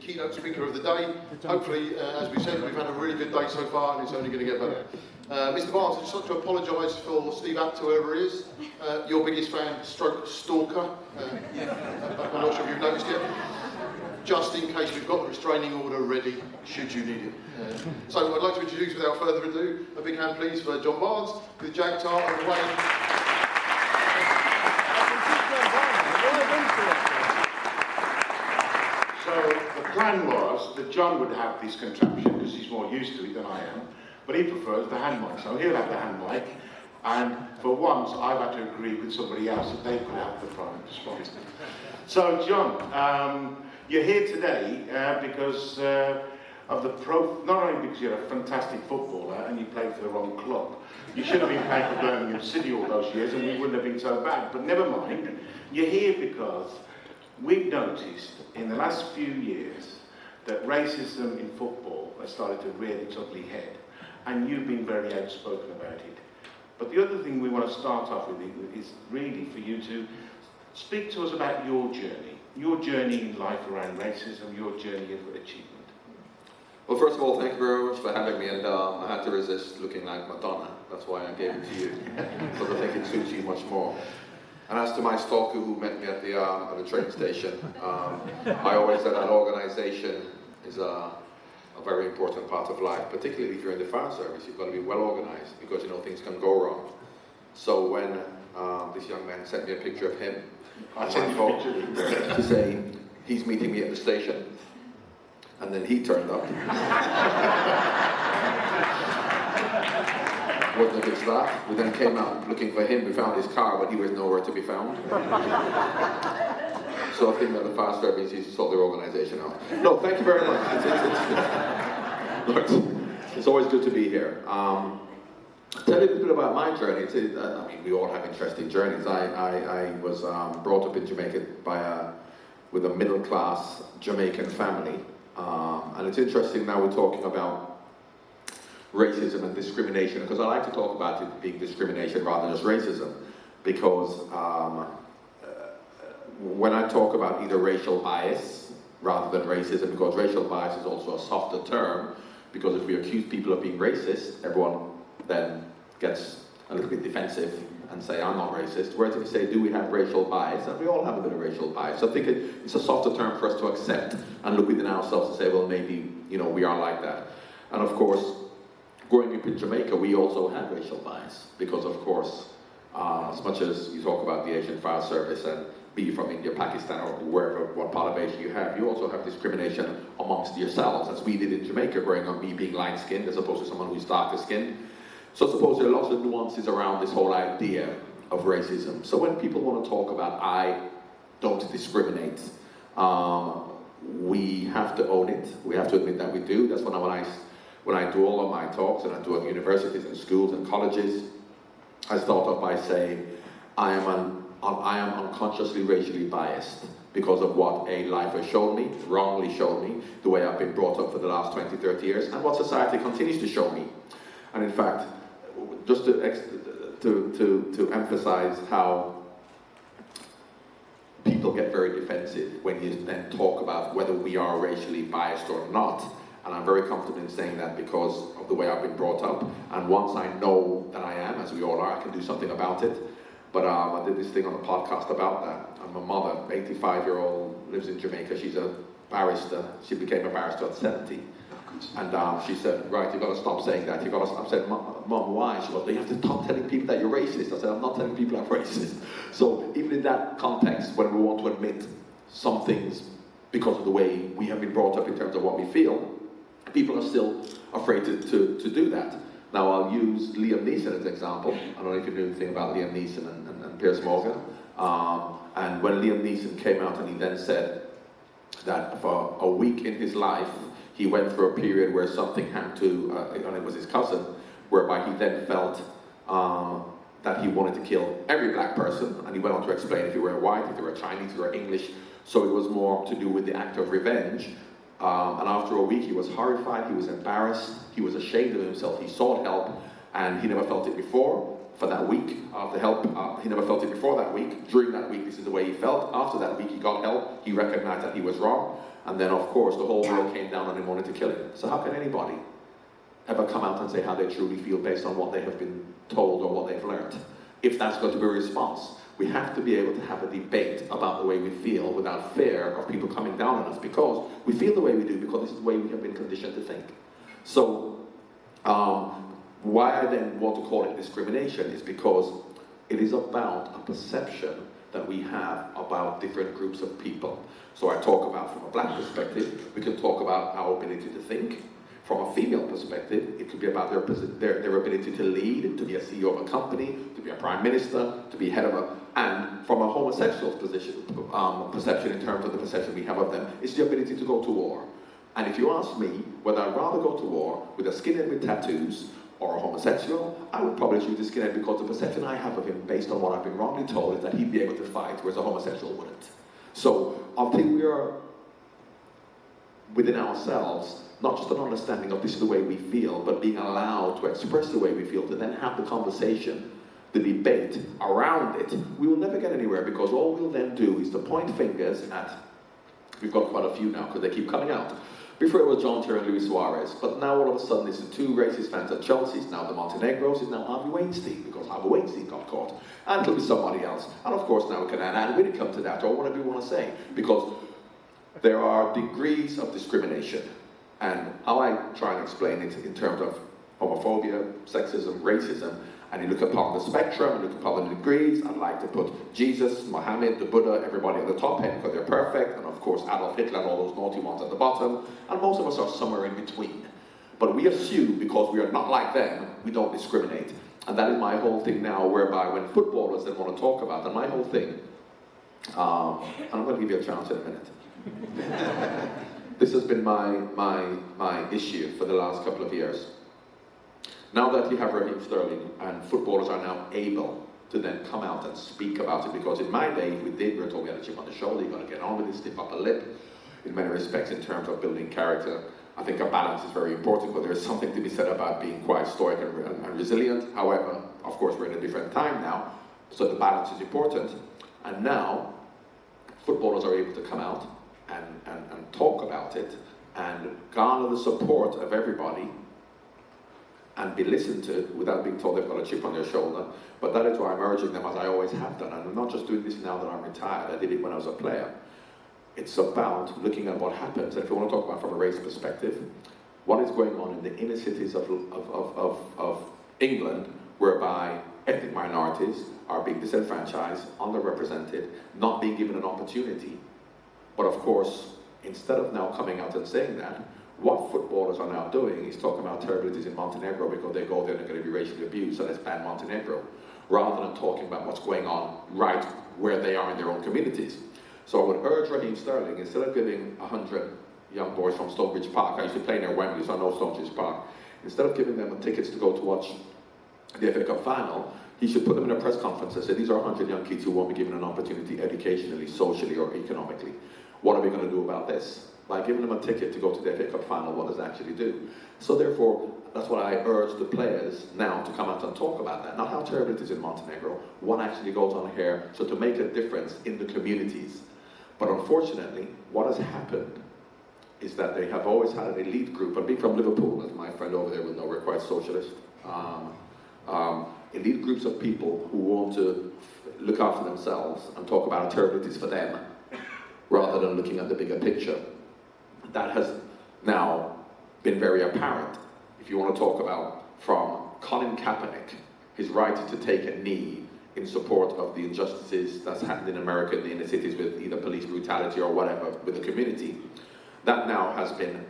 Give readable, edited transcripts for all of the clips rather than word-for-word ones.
keynote speaker of the day. Hopefully, as we said, we've had a really good day so far and it's only going to get better. Mr. Barnes, I'd just like to apologise for Steve Apt, whoever he is, your biggest fan, stroke stalker. I'm not sure if you've noticed yet. Just in case we've got the restraining order ready, should you need it. So I'd like to introduce, without further ado, a big hand please for John Barnes with Jag Tar and Wayne. So the plan was that John would have this contraption because he's more used to it than I am, but he prefers the hand mic, so he'll have the hand mic. And for once, I've had to agree with somebody else that they could have the prime spot. So John, you're here today because of the not only because you're a fantastic footballer and you played for the wrong club. You should have been playing for Birmingham City all those years and we wouldn't have been so bad, but never mind. You're here because we've noticed in the last few years that racism in football has started to rear its ugly head, and you've been very outspoken about it. But the other thing we want to start off with is really for you to speak to us about your journey in life around racism, your journey of achievement. Well, first of all, thank you very much for having me, and I had to resist looking like Madonna. That's why I gave it to you, because I think it suits you much more. And as to my stalker who met me at the train station, I always said that organisation is a very important part of life, particularly if you're in the fire service. You've got to be well organised because you know things can go wrong. So when this young man sent me a picture of him on my phone to say he's meeting me at the station, and then he turned up. Wasn't against that. We then came out looking for him. We found his car, but he was nowhere to be found. So I think that the fire service needs to sort their organisation out. No, thank you very much. It's always good to be here. Tell you a little bit about my journey. I mean, we all have interesting journeys. I was brought up in Jamaica with a middle-class Jamaican family. And it's interesting now we're talking about racism and discrimination, because I like to talk about it being discrimination rather than just racism, because when I talk about either racial bias rather than racism, because racial bias is also a softer term, because if we accuse people of being racist, everyone then gets a little bit defensive and say, I'm not racist. Whereas if you say, do we have racial bias? And we all have a bit of racial bias. So I think it's a softer term for us to accept and look within ourselves and say, well, maybe, you know, we are like that. And of course, growing up in Jamaica, we also had racial bias because, of course, as much as you talk about the Asian Fire Service and be you from India, Pakistan, or wherever, what part of Asia you also have discrimination amongst yourselves, as we did in Jamaica, growing up, me being light-skinned as opposed to someone who's darker-skinned. So I suppose there are lots of nuances around this whole idea of racism. So when people want to talk about I don't discriminate, we have to own it. We have to admit that we do. That's when I do all of my talks, and I do at universities and schools and colleges, I start off by saying I am unconsciously racially biased because of what a life has shown me, wrongly shown me, the way I've been brought up for the last 20, 30 years, and what society continues to show me. And in fact, just to emphasize how people get very defensive when you then talk about whether we are racially biased or not. And I'm very comfortable in saying that because of the way I've been brought up. And once I know that I am, as we all are, I can do something about it. But I did this thing on a podcast about that. I'm a mother, 85-year-old, lives in Jamaica. She's a barrister. She became a barrister at 70. And she said, right, you've got to stop saying that. You've got to stop. I said, Mom, why? She goes, you have to stop telling people that you're racist. I said, I'm not telling people I'm racist. So even in that context, when we want to admit some things because of the way we have been brought up in terms of what we feel, people are still afraid to do that. Now I'll use Liam Neeson as an example. I don't know if you knew anything about Liam Neeson and Piers Morgan. And when Liam Neeson came out and he then said that for a week in his life, he went through a period where something happened to, and it was his cousin, whereby he then felt that he wanted to kill every black person, and he went on to explain if you were white, if you were Chinese, if you were English, so it was more to do with the act of revenge. And after a week, he was horrified, he was embarrassed, he was ashamed of himself, he sought help, and he never felt it before. For that week, after help, he never felt it before that week. During that week, this is the way he felt. After that week, he got help, he recognized that he was wrong, And then, of course, the whole world came down on him, wanted to kill him. So how can anybody ever come out and say how they truly feel based on what they have been told or what they've learned? If that's going to be a response, we have to be able to have a debate about the way we feel without fear of people coming down on us, because we feel the way we do because this is the way we have been conditioned to think. So, why I then want to call it discrimination is because it is about a perception that we have about different groups of people. So I talk about from a black perspective, we can talk about our ability to think. From a female perspective, it could be about their ability to lead, to be a CEO of a company, to be a prime minister, to be head of a, and from a homosexual perception in terms of the perception we have of them, it's the ability to go to war. And if you ask me whether I'd rather go to war with a skinhead with tattoos or a homosexual, I would probably choose the skinhead because the perception I have of him based on what I've been wrongly told is that he'd be able to fight, whereas a homosexual wouldn't. So until we are within ourselves, not just an understanding of this is the way we feel, but being allowed to express the way we feel, to then have the conversation, the debate around it, we will never get anywhere, because all we'll then do is to point fingers at, we've got quite a few now because they keep coming out. Before it was John Terry and Luis Suarez, but now all of a sudden it's the two racist fans at Chelsea, it's now the Montenegros, it's now Harvey Weinstein, because Harvey Weinstein got caught, and it'll be somebody else. And of course now we can add when it comes to that, or whatever you want to say, because there are degrees of discrimination. And how I try and explain it in terms of homophobia, sexism, racism, and you look upon the spectrum, and look upon the degrees, I'd like to put Jesus, Muhammad, the Buddha, everybody at the top end because they're perfect, and of course Adolf Hitler and all those naughty ones at the bottom, and most of us are somewhere in between. But we assume because we are not like them, we don't discriminate. And that is my whole thing now, whereby when footballers then want to talk about, and my whole thing, and I'm going to give you a chance in a minute. This has been my issue for the last couple of years. Now that you have Raheem Sterling and footballers are now able to then come out and speak about it, because in my day, we were told we had a chip on the shoulder, you've got to get on with it, stiff upper lip, in many respects in terms of building character. I think a balance is very important, but there is something to be said about being quite stoic and resilient. However, of course, we're in a different time now, so the balance is important. And now, footballers are able to come out and talk about it and garner the support of everybody and be listened to without being told they've got a chip on their shoulder. But that is why I'm urging them, as I always have done, and I'm not just doing this now that I'm retired, I did it when I was a player. It's about looking at what happens, and if you want to talk about from a race perspective, what is going on in the inner cities of England, whereby ethnic minorities are being disenfranchised, underrepresented, not being given an opportunity. But of course, instead of now coming out and saying that, what footballers are now doing is talking about terribilities in Montenegro because they go there and they're going to be racially abused, so let's ban Montenegro, rather than talking about what's going on right where they are in their own communities. So I would urge Raheem Sterling, instead of giving 100 young boys from Stonebridge Park, I used to play near Wembley, so I know Stonebridge Park, instead of giving them tickets to go to watch the FA Cup final, he should put them in a press conference and say, these are 100 young kids who won't be given an opportunity educationally, socially, or economically. What are we going to do about this? By giving them a ticket to go to the FA Cup final, what does it actually do? So therefore, that's what I urge the players now to come out and talk about that. Not how terrible it is in Montenegro, what actually goes on here, so to make a difference in the communities. But unfortunately, what has happened is that they have always had an elite group, and being from Liverpool, as my friend over there will know, we're quite socialist, elite groups of people who want to look after themselves and talk about how terrible it is for them, rather than looking at the bigger picture. That has now been very apparent. If you want to talk about from Colin Kaepernick, his right to take a knee in support of the injustices that's happened in America in the inner cities with either police brutality or whatever with the community, that now has been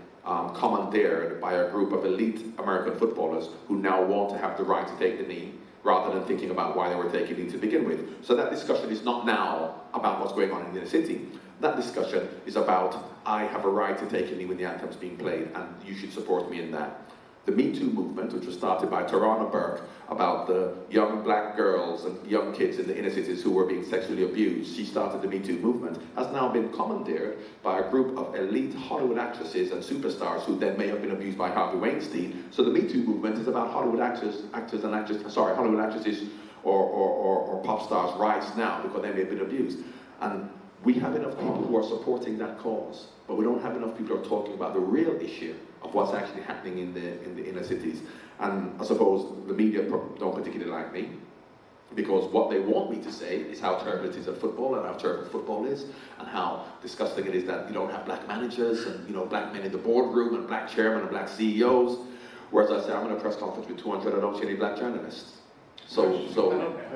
commandeered by a group of elite American footballers who now want to have the right to take the knee rather than thinking about why they were taking the knee to begin with. So that discussion is not now about what's going on in the inner city. That discussion is about, I have a right to take a knee when the anthem's being played, and you should support me in that. The Me Too movement, which was started by Tarana Burke, about the young black girls and young kids in the inner cities who were being sexually abused, she started the Me Too movement, has now been commandeered by a group of elite Hollywood actresses and superstars who then may have been abused by Harvey Weinstein. So the Me Too movement is about Hollywood actresses or pop stars' rights now because they may have been abused. And we have enough people who are supporting that cause. but we don't have enough people who are talking about the real issue of what's actually happening in the inner cities. And I suppose the media don't particularly like me, because what they want me to say is how terrible it is at football and how terrible football is, and how disgusting it is that you don't have black managers and black men in the boardroom and black chairmen and black CEOs. Whereas I say I'm in a press conference with 200, I don't see any black journalists. So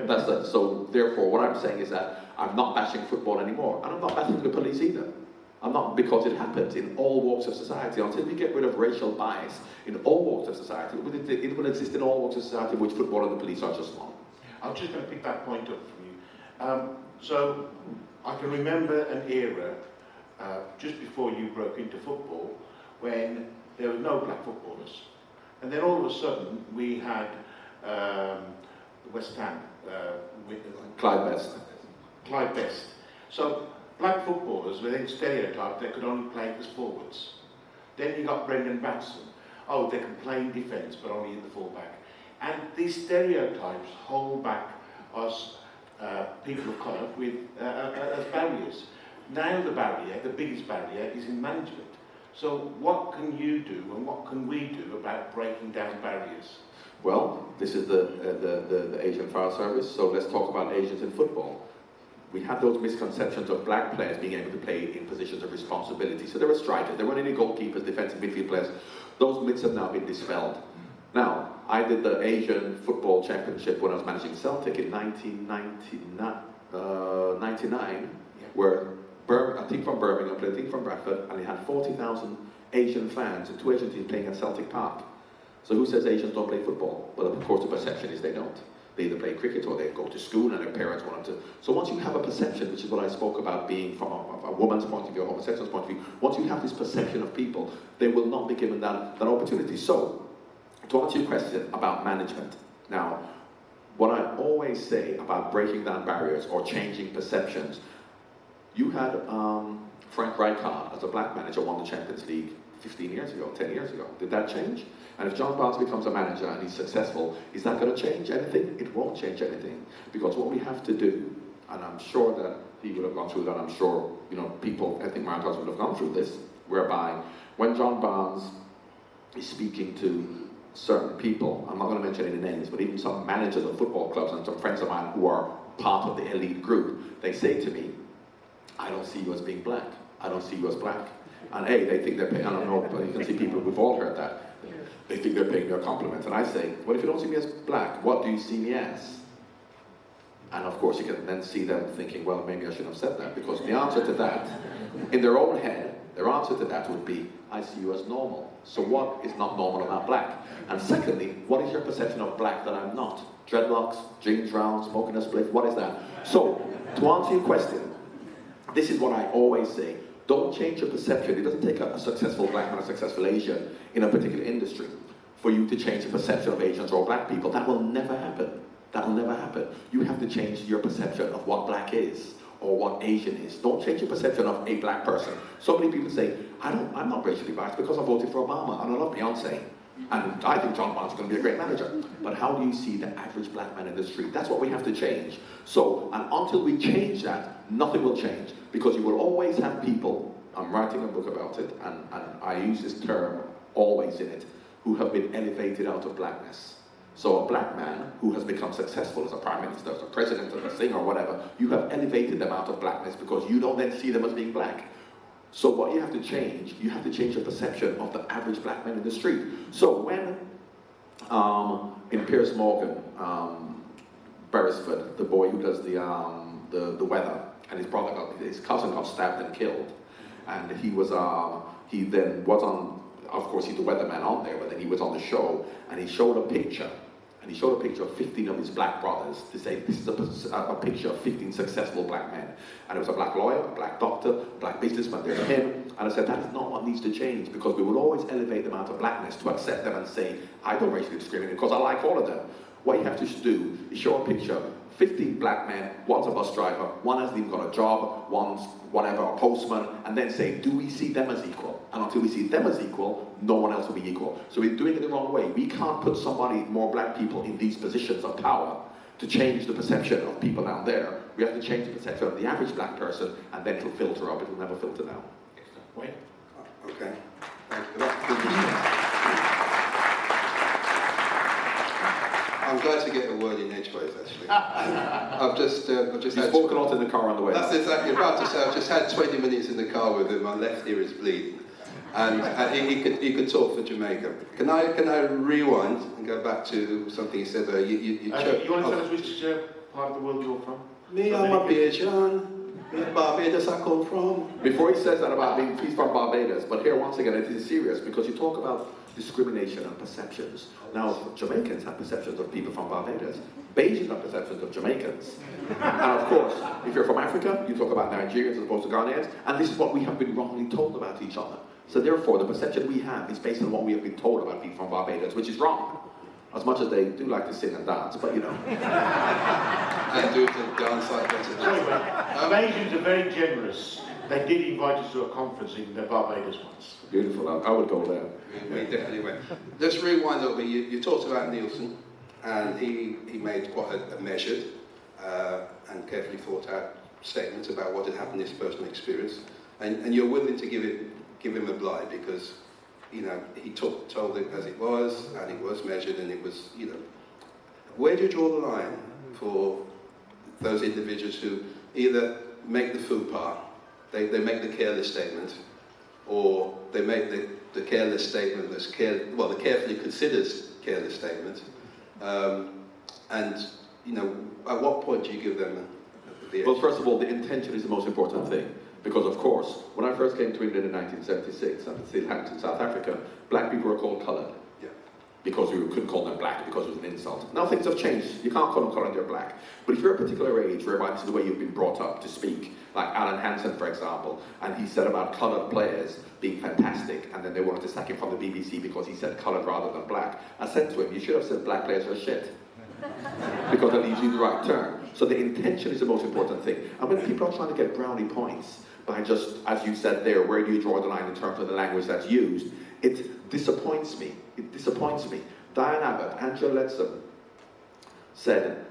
that's that. So therefore, what I'm saying is that I'm not bashing football anymore, and I'm not bashing the police either. I'm not, because it happens in all walks of society. Until we get rid of racial bias in all walks of society, it will exist in all walks of society, which football and the police are just one. I'm just going to pick that point up from you. So I can remember an era just before you broke into football when there were no black footballers, and then all of a sudden we had West Ham with Clyde Best. So black footballers were then stereotyped they could only play as forwards. Then you got Brendan Batson. Oh, they can play in defence but only in the fullback. And these stereotypes hold back us people of colour with as barriers. Now the biggest barrier is in management. So what can you do and what can we do about breaking down barriers? Well, this is the Asian Fire Service, so let's talk about Asians in football. We had those misconceptions of black players being able to play in positions of responsibility. So there were strikers, there weren't any goalkeepers, defensive midfield players. Those myths have now been dispelled. Now, I did the Asian Football Championship when I was managing Celtic in 1999, where a team from Birmingham played a team from Bradford, and they had 40,000 Asian fans and 2 Asian teams playing at Celtic Park. So who says Asians don't play football? Well, of course, the perception is they don't. They either play cricket or they go to school and their parents want them to. So once you have a perception, which is what I spoke about being from a woman's point of view, a homosexual's point of view, once you have this perception of people, they will not be given that opportunity. So, to answer your question about management, now, what I always say about breaking down barriers or changing perceptions, you had Frank Rijkaard as a black manager won the Champions League 15 years ago, 10 years ago. Did that change? And if John Barnes becomes a manager and he's successful, is that going to change anything? It won't change anything. Because what we have to do, and I'm sure that he will have gone through that, I'm sure, people, I think Martins would have gone through this, whereby when John Barnes is speaking to certain people, I'm not going to mention any names, but even some managers of football clubs and some friends of mine who are part of the elite group, they say to me, I don't see you as being black. I don't see you as black. And they think they're paying, I don't know, but you can see people, we've all heard that. They think they're paying their compliments. And I say, well, if you don't see me as black, what do you see me as? And of course, you can then see them thinking, well, maybe I shouldn't have said that, because the answer to that, in their own head, their answer to that would be, I see you as normal. So what is not normal about black? And secondly, what is your perception of black that I'm not? Dreadlocks, jeans round, smoking a spliff, what is that? So, to answer your question, this is what I always say. Don't change your perception. It doesn't take a successful black man, a successful Asian in a particular industry for you to change the perception of Asians or black people. That will never happen. That will never happen. You have to change your perception of what black is or what Asian is. Don't change your perception of a black person. So many people say, I'm not racially biased because I voted for Obama and I love Beyonce. And I think John Barnes is going to be a great manager. But how do you see the average black man in the street? That's what we have to change. So, and until we change that, nothing will change. Because you will always have people, I'm writing a book about it, and I use this term always in it, who have been elevated out of blackness. So a black man who has become successful as a prime minister, as a president, as a singer, or whatever, you have elevated them out of blackness because you don't then see them as being black. So what you have to change your perception of the average black man in the street. So when, in Piers Morgan, Beresford, the boy who does the weather, and his cousin got stabbed and killed, and he then was on, of course he's the weatherman on there, but then he was on the show, and he showed a picture of 15 of his black brothers to say, this is a picture of 15 successful black men. And it was a black lawyer, a black doctor, a black businessman, there's him. And I said, that is not what needs to change, because we will always elevate them out of blackness to accept them and say, I don't racially discriminate because I like all of them. What you have to do is show a picture, 15 black men, one's a bus driver, one hasn't even got a job, one's whatever, a postman, and then say, do we see them as equal? And until we see them as equal, no one else will be equal. So we're doing it the wrong way. We can't put more black people in these positions of power to change the perception of people down there. We have to change the perception of the average black person, and then it'll filter up. It will never filter down. Wait. Okay. Thank you for that. I'm glad to get a word in edgeways, actually. I've just You had... spoke a lot in the car on the way. That's exactly about to say. I've just had 20 minutes in the car with him. My left ear is bleeding. And he could talk for Jamaica. Can I rewind and go back to something he said there? You want to tell us which part of the world you're from? Me, I'm a Bajan. Barbados I come from. Before he says that about being he's from Barbados, but here once again it is serious because you talk about discrimination and perceptions. Now Jamaicans have perceptions of people from Barbados. Bajans have perceptions of Jamaicans. And of course, if you're from Africa, you talk about Nigerians as opposed to Ghanaians, and this is what we have been wrongly told about each other. So therefore, the perception we have is based on what we have been told about people from Barbados, which is wrong. As much as they do like to sing and dance, but you know. And do the dance like that. Bajans are very generous. They did invite us to a conference in Barbados once. Beautiful, I would go there. We definitely went. Let's rewind a little bit. You talked about Nielsen, and he made quite a measured and carefully thought out statements about what had happened in his personal experience. And you're willing to give him a blight because, you know, he told it as it was, and it was measured, and it was, you know. Where do you draw the line for those individuals who either make the faux pas, they make the careless statement, or they make the careless statement that's the carefully considered careless statement, and, you know, at what point do you give them the edge? Well, first of all, the intention is the most important thing. Because of course, when I first came to England in 1976, and still had in South Africa, black people were called coloured. Yeah. Because we couldn't call them black because it was an insult. Now things have changed. You can't call them coloured, they're black. But if you're a particular age, whereby this is the way you've been brought up to speak, like Alan Hansen, for example, and he said about coloured players being fantastic, and then they wanted to sack him from the BBC because he said coloured rather than black. I said to him, you should have said black players are shit. Because that leaves you the right term. So the intention is the most important thing. And when people are trying to get brownie points, by just, as you said there, where do you draw the line in terms of the language that's used, it disappoints me. It disappoints me. Diane Abbott, Angela Leadsom said,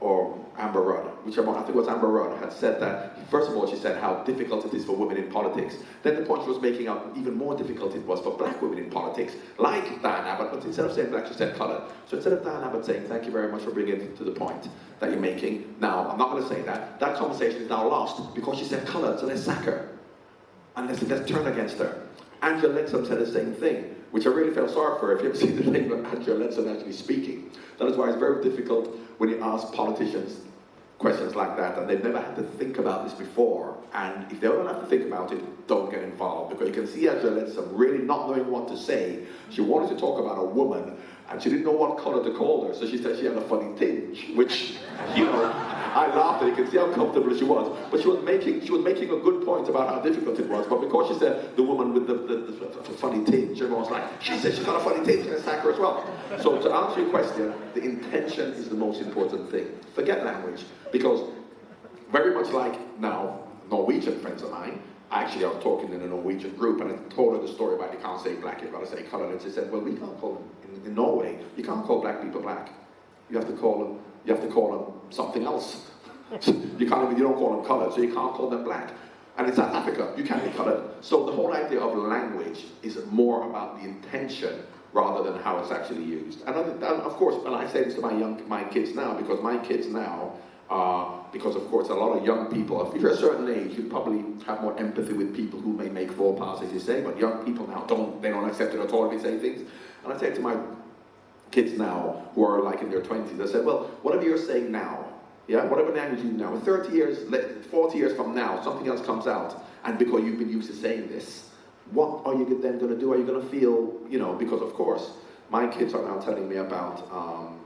or Amber Rudd, whichever one, I think it was Amber Rudd, had said that, first of all, she said how difficult it is for women in politics. Then the point she was making out, even more difficult it was for black women in politics, like Diane Abbott, but instead of saying black, she said coloured. So instead of Diane Abbott saying, thank you very much for bringing it to the point that you're making, now, I'm not going to say that, that conversation is now lost because she said coloured, so let's sack her. And let's turn against her. Angela Leadsom said the same thing, which I really felt sorry for her. If you ever see the thing of Angela Leadsom actually speaking, that is why it's very difficult when you ask politicians questions like that, and they've never had to think about this before. And if they don't have to think about it, don't get involved. Because you can see Angela Leadsom really not knowing what to say. She wanted to talk about a woman, and she didn't know what colour to call her, so she said she had a funny tinge, which, you know, I laughed at it. You can see how comfortable she was. But she was making a good point about how difficult it was. But because she said the woman with the funny tinge, everyone was like, she said she's got a funny tinge, let's sack her as well. So to answer your question, the intention is the most important thing. Forget language. Because very much like now, Norwegian friends of mine, actually I was talking in a Norwegian group and I told her the story about you can't say black, you've got to say coloured. And she said, well, we can't call them, in Norway, you can't call black people black. You have to call them something else. You don't call them coloured, so you can't call them black. And in South Africa, you can't be coloured. So the whole idea of language is more about the intention rather than how it's actually used. And of course, and I say this to my kids now, because my kids now, because of course a lot of young people, if you're a certain age, you probably have more empathy with people who may make faux pas, as you say, but young people now don't accept it at all if they say things. And I say to my kids now, who are like in their 20s, I say, well, whatever you're saying now, yeah, whatever language you know, 30 years, 40 years from now, something else comes out, and because you've been used to saying this, what are you then going to do? Are you going to feel, you know, because of course, my kids are now telling me about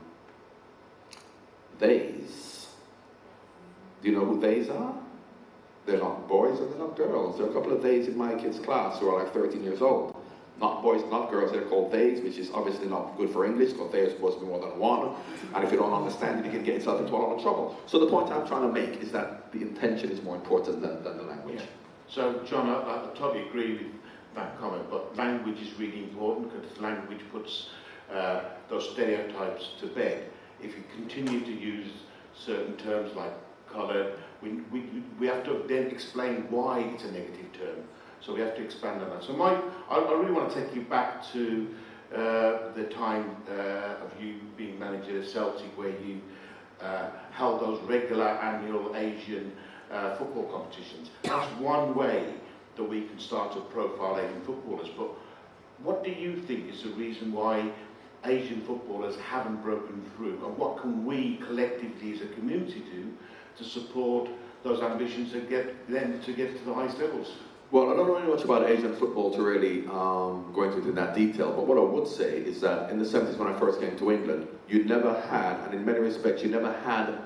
theys. Do you know who theys are? They're not boys and they're not girls. There are a couple of theys in my kids' class who are like 13 years old. Not boys, not girls, they're called theys, which is obviously not good for English, because they are supposed to be more than one. And if you don't understand it, you can get yourself into a lot of trouble. So the point I'm trying to make is that the intention is more important than the language. Yeah. So, John, I totally agree with that comment, but language is really important because language puts those stereotypes to bed. If you continue to use certain terms like coloured, we have to then explain why it's a negative term. So we have to expand on that. So Mike, I really want to take you back to the time of you being manager at Celtic, where you held those regular annual Asian football competitions. That's one way that we can start to profile Asian footballers. But what do you think is the reason why Asian footballers haven't broken through, and what can we collectively as a community do to support those ambitions and get them to get to the highest levels? Well, I don't know much about Asian football to really go into that detail, but what I would say is that in the 70s when I first came to England, you never had, and in many respects you never had,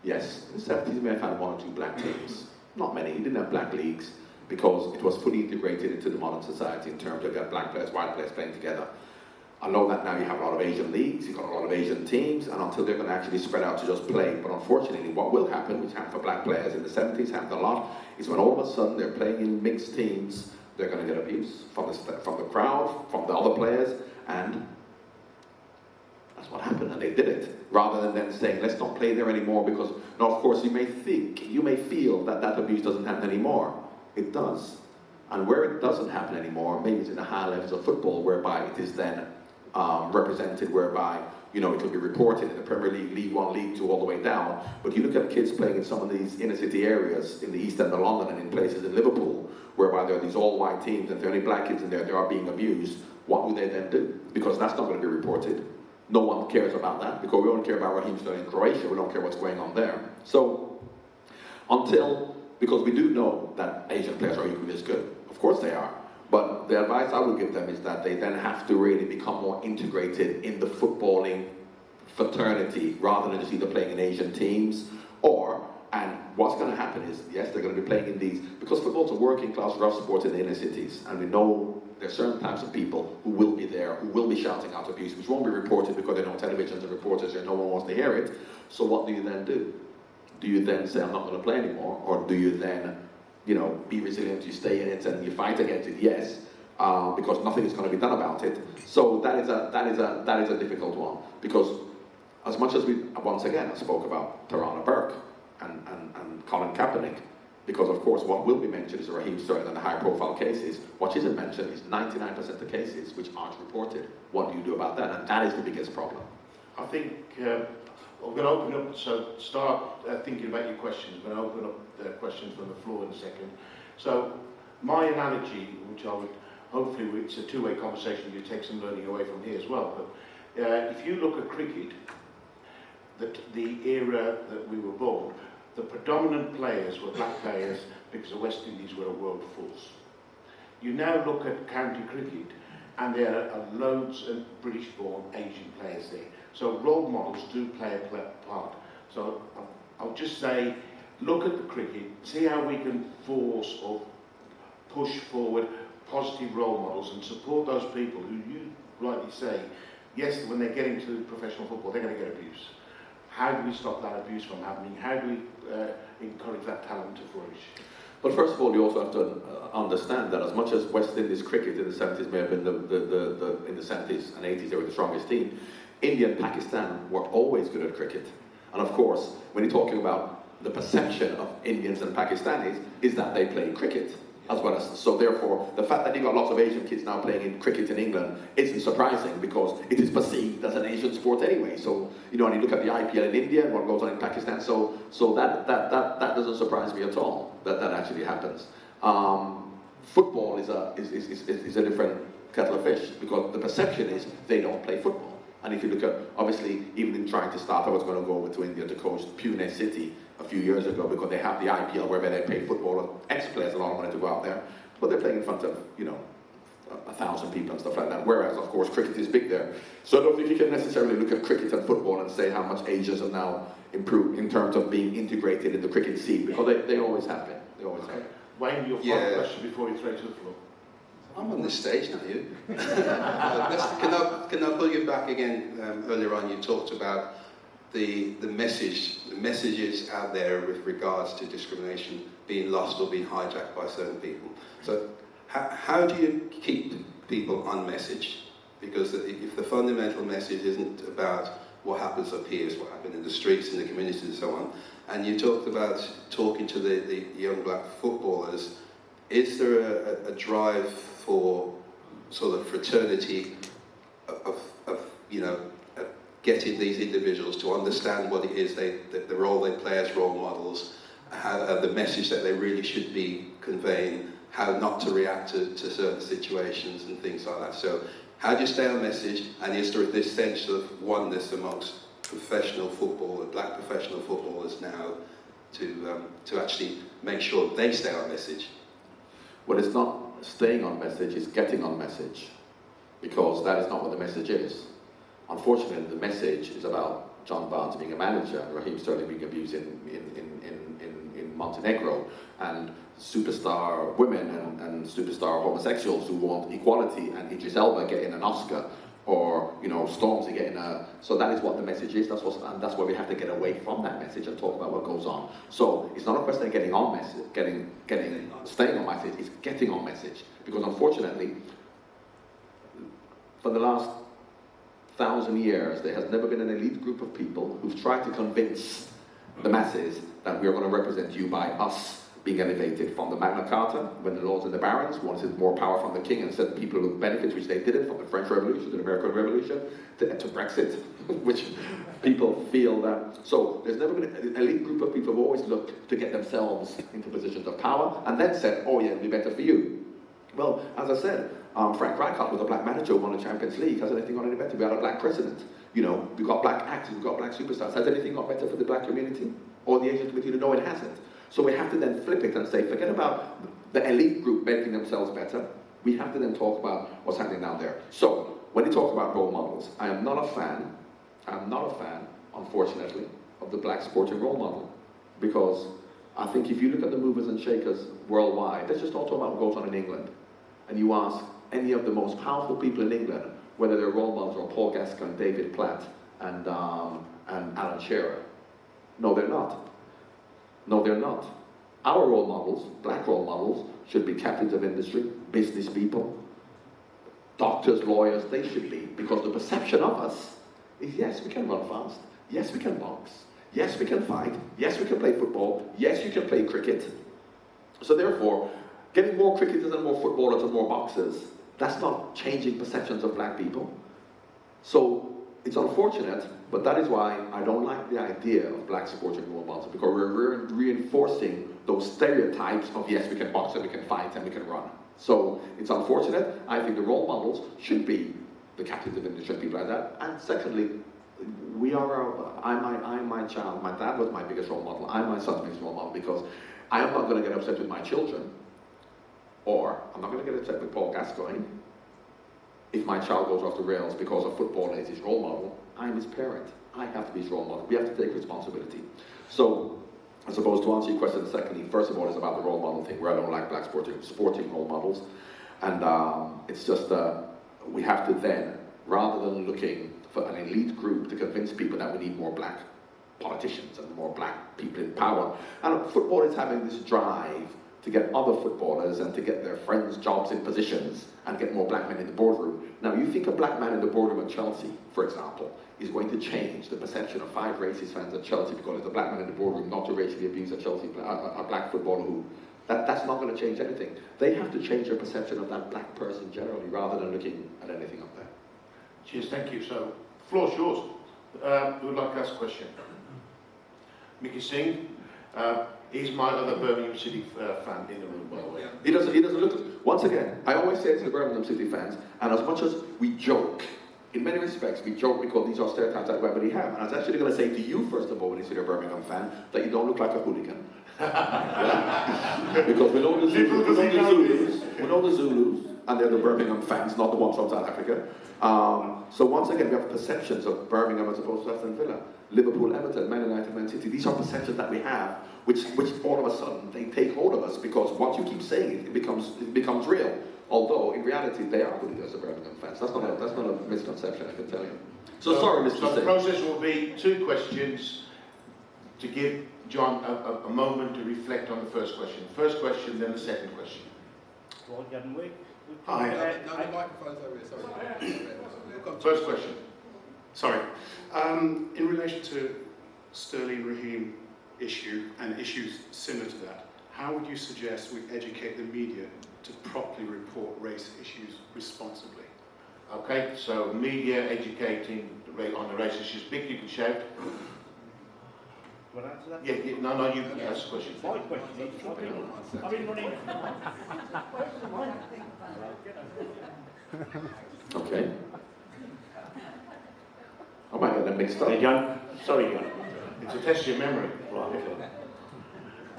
yes, in the 70s you may have had one or two black teams. Not many, you didn't have black leagues because it was fully integrated into the modern society in terms of you got black players, white players playing together. I know that now you have a lot of Asian leagues, you've got a lot of Asian teams, and until they're going to actually spread out to just play. But unfortunately, what will happen, which happened for black players in the 70s, happened a lot, is when all of a sudden they're playing in mixed teams, they're going to get abuse from the crowd, from the other players, and that's what happened, and they did it. Rather than then saying, let's not play there anymore, because, now of course you may feel that that abuse doesn't happen anymore. It does. And where it doesn't happen anymore, maybe it's in the higher levels of football, whereby it is then represented, whereby it will be reported in the Premier League, League 1, League 2, all the way down. But you look at kids playing in some of these inner city areas in the East End of London and in places in Liverpool, whereby there are these all-white teams, and if there are any black kids in there, they are being abused. What do they then do? Because that's not going to be reported. No one cares about that, because we don't care about Raheem Sterling in Croatia, we don't care what's going on there. So, because we do know that Asian players are equally as good. Of course they are. But the advice I would give them is that they then have to really become more integrated in the footballing fraternity, rather than just either playing in Asian teams, and what's going to happen is, yes, they're going to be playing in these, because football's a working class rough sport in the inner cities, and we know there's certain types of people who will be there, who will be shouting out abuse, which won't be reported because they know televisions and reporters and no one wants to hear it. So what do you then do? Do you then say, I'm not going to play anymore? Or do you then, be resilient, you stay in it and you fight against it? Yes, because nothing is going to be done about it. So that is a difficult one, because as much as once again, I spoke about Tarana Burke and Colin Kaepernick, because of course what will be mentioned is Raheem Sterling and the high-profile cases. What isn't mentioned is 99% of the cases which aren't reported. What do you do about that? And that is the biggest problem. I think we're going to open up, so start thinking about your questions. We're going to open up the questions from the floor in a second. So my analogy, which I would, hopefully it's a two-way conversation, you take some learning away from here as well, but if you look at cricket, the era that we were born, the predominant players were black players because the West Indies were a world force. You now look at county cricket, and there are loads of British-born Asian players there. So role models do play a part. So I'll just say, look at the cricket, see how we can force or push forward positive role models and support those people who you rightly say, yes, when they get into professional football, they're going to get abuse. How do we stop that abuse from happening? How do we encourage that talent to flourish? But first of all, you also have to understand that as much as West Indies cricket in the 70s may have been in the 70s and 80s, they were the strongest team, India and Pakistan were always good at cricket. And of course, when you're talking about the perception of Indians and Pakistanis, is that they play cricket as well as, so therefore, the fact that you've got lots of Asian kids now playing in cricket in England isn't surprising, because it is perceived as an Asian sport anyway. So, and you look at the IPL in India and what goes on in Pakistan, so that doesn't surprise me at all, that actually happens. Football is a different kettle of fish, because the perception is they don't play football. And if you look at, obviously, even in trying to start, I was going to go over to India to coach Pune City a few years ago, because they have the IPL where they pay football, ex-players a lot of money to go out there, but they're playing in front of, 1,000 people and stuff like that, whereas, of course, cricket is big there. So I don't think you can necessarily look at cricket and football and say how much Asians have now improved in terms of being integrated in the cricket scene, because they always have been. They always have been. Wayne, your final question before you throw it to the floor. I'm on the stage now, you. Can I pull you back again? Earlier on, you talked about the messages out there with regards to discrimination being lost or being hijacked by certain people. So how do you keep people on message? Because if the fundamental message isn't about what happens up here, it's what happens in the streets, in the communities and so on, and you talked about talking to the young black footballers, is there a drive for sort of fraternity of getting these individuals to understand what it is the role they play as role models, how, the message that they really should be conveying, how not to react to certain situations and things like that. So how do you stay on message, and is there this sense of oneness amongst professional footballers, black professional footballers now, to actually make sure they stay on message? Well, it's not staying on message, it's getting on message, because that is not what the message is. Unfortunately, the message is about John Barnes being a manager and Raheem Sterling being abused in Montenegro, and superstar women and superstar homosexuals who want equality, and Idris Elba getting an Oscar, or Stormzy getting a. So that is what the message is. And that's why we have to get away from that message and talk about what goes on. So it's not a question of getting on message, staying on message. It's getting on message, because unfortunately, for the last 1,000 years, there has never been an elite group of people who've tried to convince the masses that we are going to represent you by us being elevated from the Magna Carta, when the lords and the barons wanted more power from the king and said people with benefits, which they didn't, from the French Revolution to the American Revolution to Brexit, which people feel that. So there's never been an elite group of people who always looked to get themselves into positions of power and then said, oh yeah, it'll be better for you. Well, as I said, Frank Rijkaard was a black manager who won the Champions League. Has anything got any better? We had a black president. We've got black actors, we've got black superstars. Has anything got better for the black community or the Asian community? No, it hasn't. So we have to then flip it and say, forget about the elite group making themselves better. We have to then talk about what's happening down there. So when you talk about role models, I am not a fan, unfortunately, of the black sporting role model. Because I think if you look at the movers and shakers worldwide, let's just talk about what goes on in England. And you ask any of the most powerful people in England, whether they're role models or Paul Gascoigne, David Platt, and Alan Shearer. No, they're not. No, they're not. Our role models, black role models, should be captains of industry, business people, doctors, lawyers. They should be, because the perception of us is, yes, we can run fast, yes, we can box, yes, we can fight, yes, we can play football, yes, you can play cricket. So therefore, getting more cricketers and more footballers and more boxers, that's not changing perceptions of black people. So it's unfortunate, but that is why I don't like the idea of black sporting role models, because we're reinforcing those stereotypes of, yes, we can box and we can fight and we can run. So it's unfortunate. I think the role models should be the captains of industry, people like that. And secondly, I'm my child. My dad was my biggest role model. I'm my son's biggest role model, because I am not going to get upset with my children, or I'm not going to get upset with Paul Gascoigne if my child goes off the rails because a footballer is his role model. I'm his parent. I have to be his role model. We have to take responsibility. So, I suppose to answer your question secondly, first of all, it's about the role model thing, where I don't like black sporting role models. And it's just, we have to then, rather than looking for an elite group to convince people that we need more black politicians and more black people in power. And football is having this drive to get other footballers and to get their friends jobs in positions and get more black men in the boardroom. Now, you think a black man in the boardroom at Chelsea, for example, is going to change the perception of 5 racist fans at Chelsea because there's a black man in the boardroom, not to racially abuse a black footballer who... That's not going to change anything. They have to change their perception of that black person generally, rather than looking at anything up there. Cheers, thank you. So, floor's yours. Who would like to ask a question? Mickey Singh. He's my other Birmingham City fan in the room, by the way. He doesn't look. Once again, I always say to the Birmingham City fans, and as much as we joke, in many respects, we joke because these are stereotypes that we already have. And I was actually going to say to you, first of all, when you see a Birmingham fan, that you don't look like a hooligan. Because we know the Zulus, and they're the Birmingham fans, not the ones from South Africa. So once again, we have perceptions of Birmingham as opposed to Aston Villa, Liverpool, Everton, Man United, Man City. These are perceptions that we have, which all of a sudden they take hold of us, because once you keep saying it, it becomes real. Although in reality, they are hooligans, the Birmingham fans. That's not a misconception, I can tell you. So sorry, Mr. So the process will be 2 questions to give John a moment to reflect on the first question. First question, then the second question. Well, didn't we? Hi. No, the microphone's over here, sorry. First question. Sorry. In relation to Sterling Raheem issue and issues similar to that, how would you suggest we educate the media to properly report race issues responsibly? Okay, so media educating on the race issues. Mick, you can shout. Want to answer that? Yeah, no, you can ask a question. My question is, I've been running... Okay. I might get them mixed up. Hey, John. Sorry, John. It's a test of your memory. Right, okay.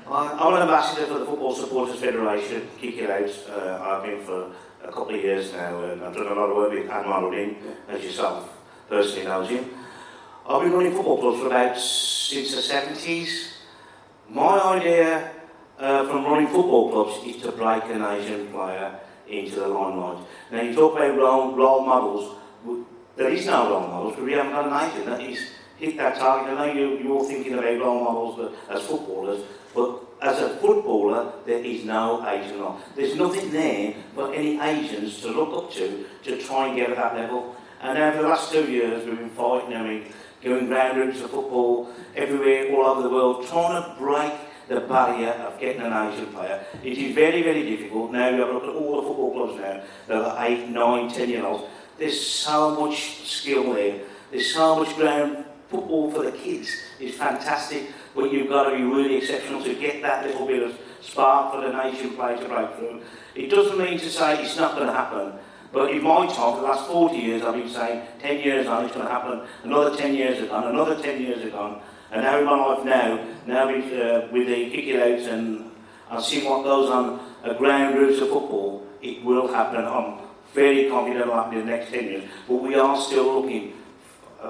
I'm an ambassador for the Football Supporters Federation, Kick It Out. I've been for a couple of years now, and I've done a lot of work with Anne Molding, as yourself personally knows him. I've been running football clubs for about since the 70s. My idea from running football clubs is to break an Asian player into the limelight. Now you talk about role models, there is no role models because we haven't got an Asian that is hit that target. I know you're thinking about role models as footballers, but as a footballer, there is no Asian role. There's nothing there for any Asians to look up to try and get at that level. And over the last 2 years, we've been fighting, going round routes of football everywhere, all over the world, trying to break the barrier of getting an Asian player. It is very, very difficult. Now you have a look at all the football clubs now, that are 8, 9, 10-year-olds. There's so much skill there. There's so much ground. Football for the kids is fantastic, but you've got to be really exceptional to get that little bit of spark for the nation player to break through. It doesn't mean to say it's not going to happen, but in my time, for the last 40 years, I've been saying 10 years on it's going to happen, another 10 years have gone, another 10 years have gone, and now in my life now with the Kick It Out, and I've seen what goes on a ground roots of football, it will happen. I'm very confident it'll happen in the next 10 years, but we are still looking.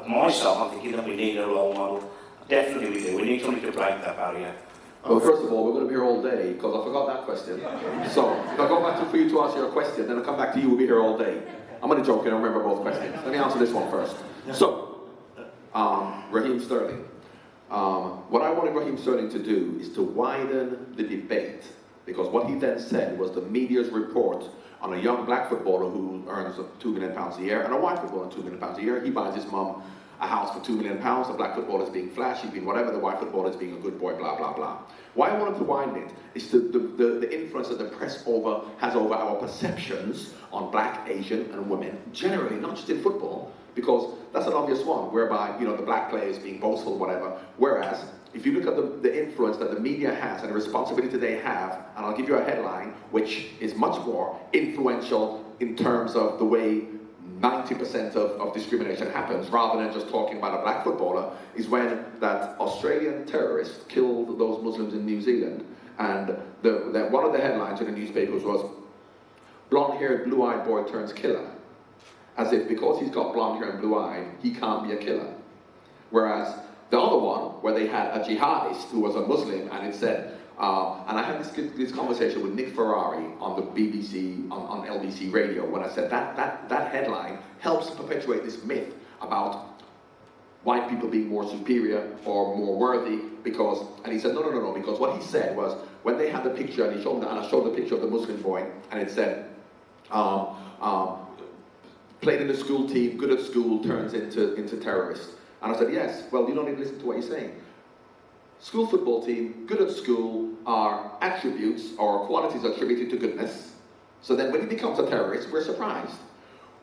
Myself, I'm thinking that we need a role model. Definitely we do. We need somebody to break that barrier. Well, first of all, we're going to be here all day, because I forgot that question. So, if I go back for you to answer your question, then I'll come back to you, we'll be here all day. I'm only joking, I remember both questions. Let me answer this one first. So, Raheem Sterling. What I wanted Raheem Sterling to do is to widen the debate, because what he then said was the media's report on a young black footballer who earns £2 million a year, and a white footballer £2 million a year. He buys his mum a house for £2 million. The black footballer is being flashy, being whatever. The white footballer is being a good boy. Blah blah blah. Why I wanted to widen it is the influence that the press has over our perceptions on black, Asian, and women generally, not just in football, because that's an obvious one, whereby the black player is being boastful, whatever. Whereas if you look at the influence that the media has and the responsibility they have, and I'll give you a headline which is much more influential in terms of the way 90% of discrimination happens, rather than just talking about a black footballer, is when that Australian terrorist killed those Muslims in New Zealand. And one of the headlines in the newspapers was, blonde-haired, blue-eyed boy turns killer. As if because he's got blonde hair and blue-eyed, he can't be a killer. Whereas the other one, where they had a jihadist who was a Muslim, and it said, and I had this conversation with Nick Ferrari on the BBC, on LBC radio, when I said that headline helps perpetuate this myth about white people being more superior or more worthy, because, and he said, no, because what he said was, when they had the picture, and I showed the picture of the Muslim boy, and it said, played in the school team, good at school, turns into terrorist. And I said, yes, well, you don't need to listen to what he's saying. School football team, good at school, are attributes or qualities attributed to goodness. So then when he becomes a terrorist, we're surprised.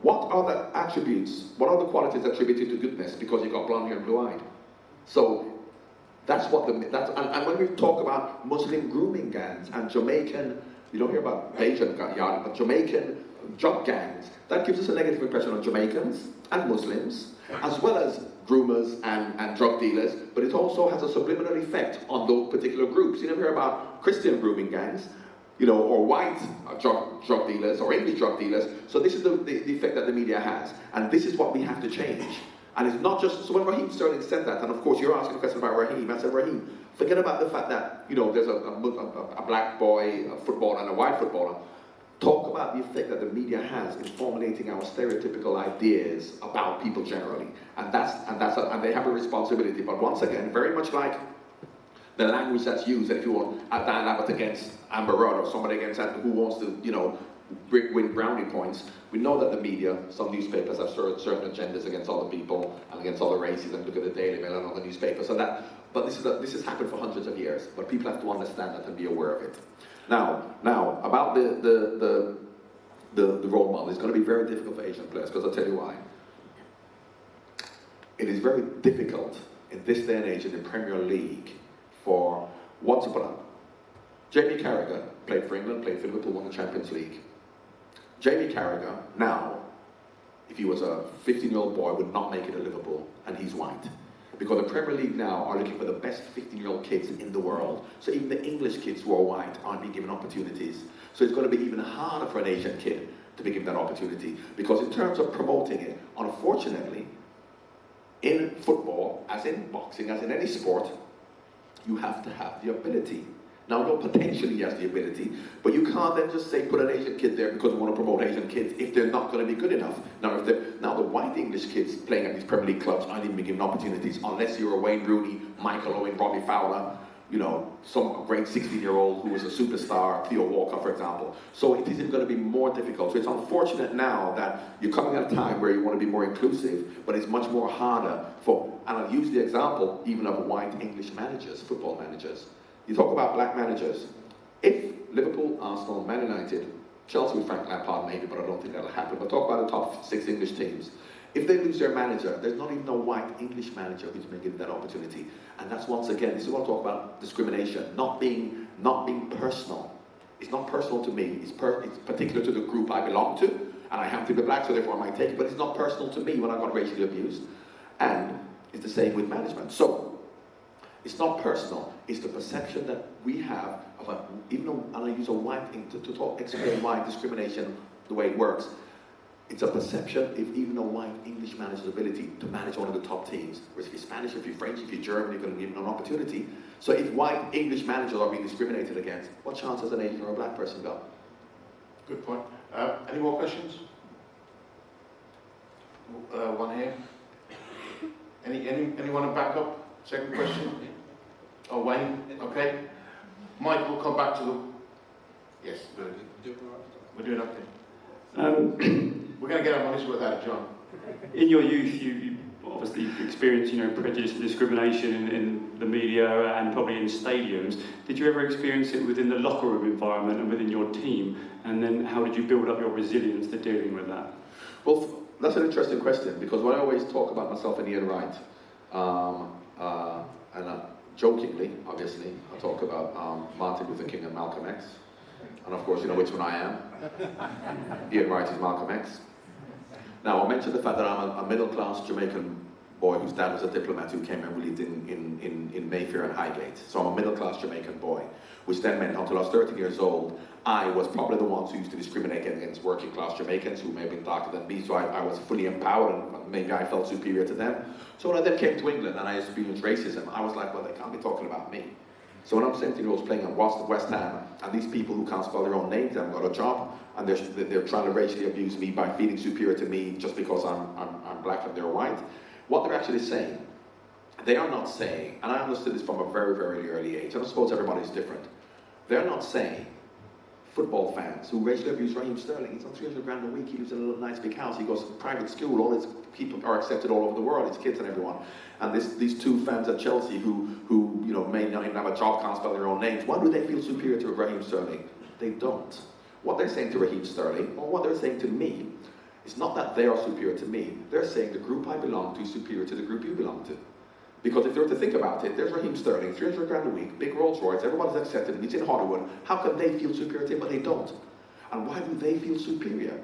What are the attributes, what are the qualities attributed to goodness because you've got blonde hair and blue-eyed? So that's what and when we talk about Muslim grooming gangs and Jamaican, you don't hear about Bajan yard, but Jamaican drug gangs, that gives us a negative impression on Jamaicans and Muslims, as well as groomers and drug dealers, but it also has a subliminal effect on those particular groups. You never hear about Christian grooming gangs, or white drug dealers or English drug dealers. So this is the effect that the media has, and this is what we have to change. And it's not just, so when Raheem Sterling said that, and of course you're asking a question about Raheem, I said, Raheem, forget about the fact that, there's a black boy, a footballer, and a white footballer. Talk about the effect that the media has in formulating our stereotypical ideas about people generally, and they have a responsibility. But once again, very much like the language that's used, and if you want, Dan Abbott against Amber Rudd, or somebody against who wants to, win brownie points. We know that the media, some newspapers have certain agendas against other people and against other races, and look at the Daily Mail and other newspapers. So that But this has happened for hundreds of years, but people have to understand that and be aware of it. Now about the role model, it's going to be very difficult for Asian players, because I'll tell you why. It is very difficult in this day and age in the Premier League for, once upon a time, Jamie Carragher played for England, played for Liverpool, won the Champions League. Jamie Carragher, now, if he was a 15-year-old boy, would not make it at Liverpool, and he's white. Because the Premier League now are looking for the best 15-year-old kids in the world. So even the English kids who are white aren't being given opportunities. So it's going to be even harder for an Asian kid to be given that opportunity. Because in terms of promoting it, unfortunately, in football, as in boxing, as in any sport, you have to have the ability. Now, no, potentially he has the ability, but you can't then just say put an Asian kid there because we want to promote Asian kids if they're not going to be good enough. Now, the white English kids playing at these Premier League clubs aren't even being given opportunities unless you're a Wayne Rooney, Michael Owen, Robbie Fowler, you know, some great 16-year-old who was a superstar, Theo Walker, for example. So it is going to be more difficult. So it's unfortunate now that you're coming at a time where you want to be more inclusive, but it's much more harder for, and I'll use the example even of white English managers, football managers. You talk about black managers. If Liverpool, Arsenal, Man United, Chelsea with Frank Lampard maybe, but I don't think that'll happen, but talk about the top 6 English teams. If they lose their manager, there's not even a white English manager who's been given that opportunity. And that's, once again, this is what I talk about discrimination, not being personal. It's not personal to me, it's particular to the group I belong to, and I happen to be black, so therefore I might take it, but it's not personal to me when I got racially abused. And it's the same with management. So, it's not personal, it's the perception that we have of even though, and I use a white thing to explain why discrimination, the way it works, it's a perception if even a white English manager's ability to manage one of the top teams. Whereas if you're Spanish, if you're French, if you're German, you're going to be given an opportunity. So if white English managers are being discriminated against, what chance has an Asian or a black person got? Good point. Any more questions? One here. Anyone in backup? Second question? Oh, Wayne, okay. Mike, we'll come back to the... Yes, we're doing okay. We're going to get our money's worth out of John. In your youth, you obviously experienced, prejudice and discrimination in the media and probably in stadiums. Did you ever experience it within the locker room environment and within your team? And then how did you build up your resilience to dealing with that? Well, that's an interesting question, because when I always talk about myself and Ian Wright, jokingly, obviously, I talk about Martin Luther King and Malcolm X. And of course, you know which one I am. Ian Wright is Malcolm X. Now, I mentioned the fact that I'm a middle-class Jamaican boy whose dad was a diplomat who came and lived in Mayfair and Highgate. So I'm a middle-class Jamaican boy, which then meant until I was 13 years old, I was probably the ones who used to discriminate against working-class Jamaicans who may have been darker than me, so I was fully empowered and maybe I felt superior to them. So when I then came to England and I experienced racism, I was like, well, they can't be talking about me. So when I'm 17 years old playing at West Ham, and these people who can't spell their own names haven't got a job, and they're trying to racially abuse me by feeling superior to me just because I'm black and they're white, what they're actually saying, they are not saying, and I understood this from a very, very early age, and I suppose everybody's different, they're not saying, football fans who racially abuse Raheem Sterling, he's on 300 grand a week, he lives in a little nice big house, he goes to private school, all his people are accepted all over the world, his kids and everyone. And these two fans at Chelsea who may not even have a job, can't spell their own names, why do they feel superior to Raheem Sterling? They don't. What they're saying to Raheem Sterling, or what they're saying to me, is not that they are superior to me, they're saying the group I belong to is superior to the group you belong to. Because if you were to think about it, there's Raheem Sterling, 300 grand a week, big Rolls Royce, everybody's accepted him, he's in Hollywood. How can they feel superior to him, but they don't? And why do they feel superior?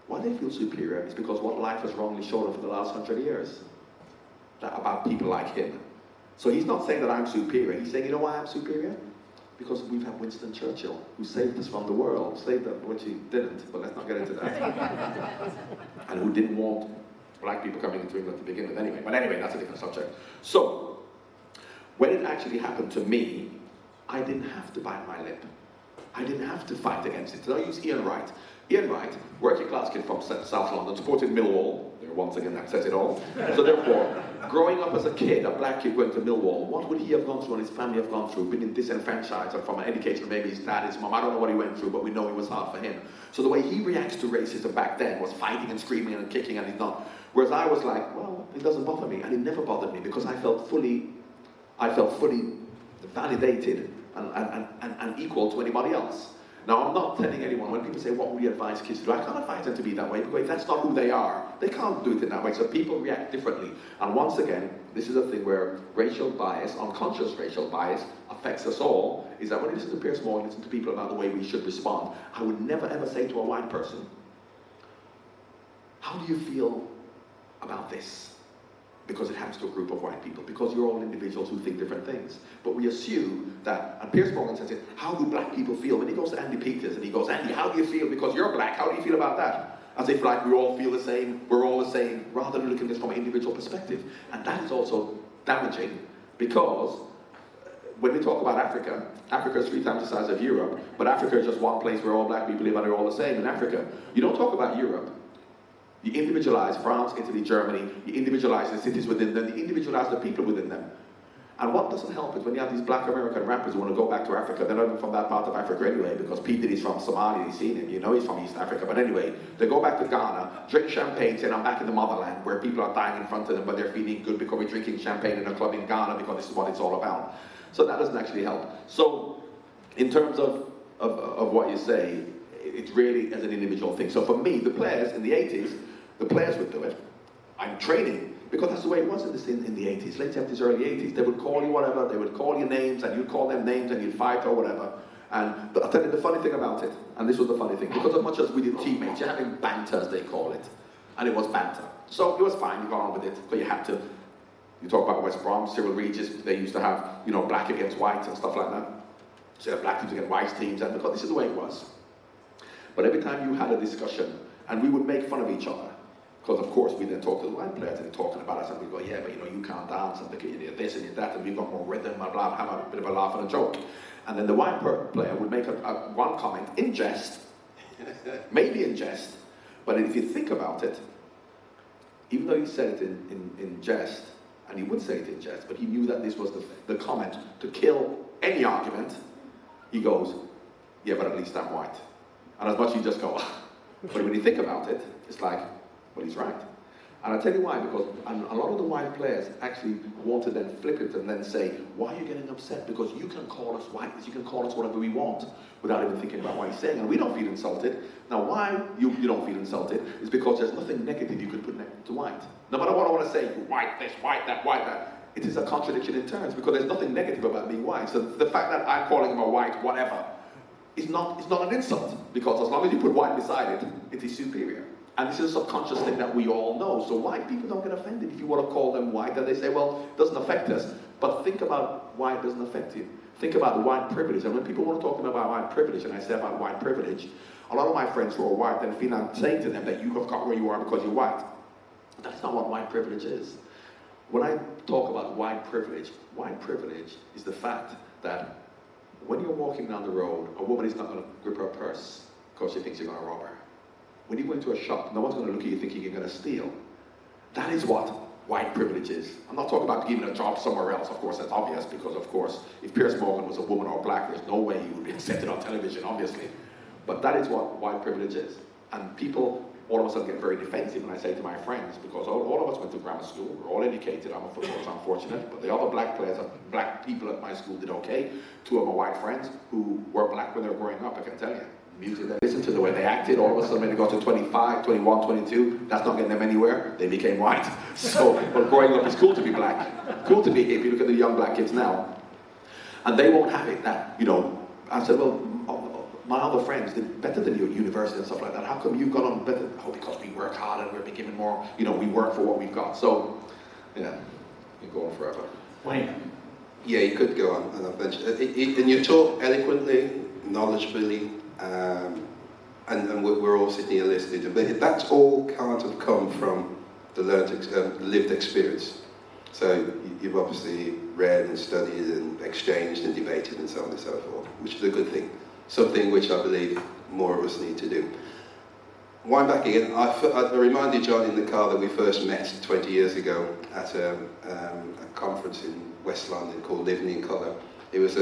Why they feel superior is because what life has wrongly shown them for the last 100 years about people like him. So he's not saying that I'm superior, he's saying, you know why I'm superior? Because we've had Winston Churchill, who saved us from the world, saved us, which he didn't, but let's not get into that. And who didn't want black people coming into England to begin with anyway. But anyway, that's a different subject. So, when it actually happened to me, I didn't have to bite my lip. I didn't have to fight against it. So I use Ian Wright. Ian Wright, working class kid from South London, supported Millwall. There, once again, that says it all. So therefore, growing up as a kid, a black kid going to Millwall, what would he have gone through and his family have gone through? Been disenfranchised, and from an education, maybe his dad, his mom, I don't know what he went through, but we know it was hard for him. So the way he reacts to racism back then was fighting and screaming and kicking, and he's not. Whereas I was like, well, it doesn't bother me, and it never bothered me because I felt fully I felt fully validated and equal to anybody else. Now, I'm not telling anyone, when people say, what would you advise kids to do? I can't advise them to be that way, because if that's not who they are, they can't do it in that way. So people react differently. And once again, this is a thing where racial bias, unconscious racial bias, affects us all, is that when you listen to Piers Morgan, listen to people about the way we should respond, I would never ever say to a white person, how do you feel about this? Because it happens to a group of white people, because you're all individuals who think different things. But we assume that, and Piers Morgan says it, how do black people feel? When he goes to Andy Peters and he goes, Andy, how do you feel because you're black? How do you feel about that? As if like we all feel the same, we're all the same, rather than looking at this from an individual perspective. And that is also damaging, because when we talk about Africa, Africa is 3 times the size of Europe, but Africa is just one place where all black people live and they're all the same in Africa. You don't talk about Europe. You individualize France, Italy, Germany, you individualize the cities within them, you individualize the people within them. And what doesn't help is when you have these black American rappers who want to go back to Africa, they're not even from that part of Africa anyway, because P. Diddy's from Somalia, you've seen him, you know he's from East Africa. But anyway, they go back to Ghana, drink champagne, saying I'm back in the motherland, where people are dying in front of them, but they're feeling good because we're drinking champagne in a club in Ghana, because this is what it's all about. So that doesn't actually help. So, in terms of what you say, it's really as an individual thing. So for me, the players in the 80s, the players would do it. I'm training, because that's the way it was in the 80s, late 70s, early 80s. They would call you whatever, they would call you names, and you'd call them names, and you'd fight or whatever. And I'll tell you the funny thing about it, and this was the funny thing, because as much as we did teammates, you're having banter, as they call it. And it was banter. So it was fine, you got on with it, but you had to. You talk about West Brom, Cyril Regis, they used to have, you know, black against white and stuff like that. So you have black teams against white teams, and because this is the way it was. But every time you had a discussion, and we would make fun of each other, because of course we then talk to the white players and they're talking about us, and we go, yeah, but you know, you can't dance, and you did this and you did that, and we've got more rhythm, blah, blah, have a bit of a laugh and a joke. And then the white player would make one comment in jest, maybe in jest, but if you think about it, even though he said it in jest, and he would say it in jest, but he knew that this was the comment to kill any argument, he goes, yeah, but at least I'm white. And as much as you just go, but when you think about it, it's like, well, he's right. And I'll tell you why, because a lot of the white players actually want to then flip it and then say, why are you getting upset? Because you can call us whites, you can call us whatever we want, without even thinking about what he's saying, and we don't feel insulted. Now, why you don't feel insulted is because there's nothing negative you could put next to white. No matter what I want to say, you white this, white that, white that, it is a contradiction in terms, because there's nothing negative about being white. So the fact that I'm calling him a white whatever is not an insult, because as long as you put white beside it, it is superior. And this is a subconscious thing that we all know. So white people don't get offended if you want to call them white, and they say, well, it doesn't affect us. But think about why it doesn't affect you. Think about the white privilege. And when people want to talk to me about white privilege, and I say about white privilege, a lot of my friends who are white then feel I'm saying to them that you have got where you are because you're white. That's not what white privilege is. When I talk about white privilege is the fact that when you're walking down the road, a woman is not going to grip her purse because she thinks you're going to rob her. When you go into a shop, no one's going to look at you thinking you're going to steal. That is what white privilege is. I'm not talking about giving a job somewhere else. Of course, that's obvious, because of course, if Piers Morgan was a woman or black, there's no way he would be accepted on television, obviously. But that is what white privilege is. And people all of a sudden get very defensive when I say to my friends, because all of us went to grammar school, we're all educated, I'm of course unfortunate, but the other black players, black people at my school did okay. 2 of my white friends who were black when they were growing up, I can tell you. Music they listened to, the way they acted, all of a sudden when they got to 25, 21, 22, that's not getting them anywhere, they became white. So, well, growing up is cool to be black, cool to be hip. You look at the young black kids now, and they won't have it that, you know, I said, well, my other friends did better than you at university and stuff like that. How come you've got on better? Oh, because we work hard and we're becoming more, you know, we work for what we've got. So, yeah, you go on forever. Wayne? Yeah, you could go on, and I've mentioned it. And you talk eloquently, knowledgeably, and we're all sitting here listening. But that's all kind of come from the lived experience. So you've obviously read and studied and exchanged and debated and so on and so forth, which is a good thing. Something which I believe more of us need to do. Wind back again, I reminded John in the car that we first met 20 years ago at a conference in West London called Living in Colour. It was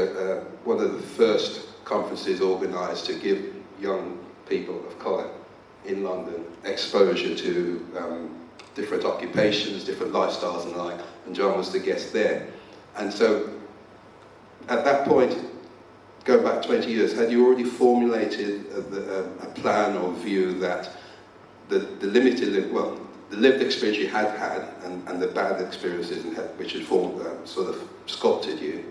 one of the first conferences organised to give young people of colour in London exposure to different occupations, different lifestyles and the like, and John was the guest there. And so, at that point, going back 20 years, had you already formulated a plan or view that the lived experience you had and the bad experiences which had sort of sculpted you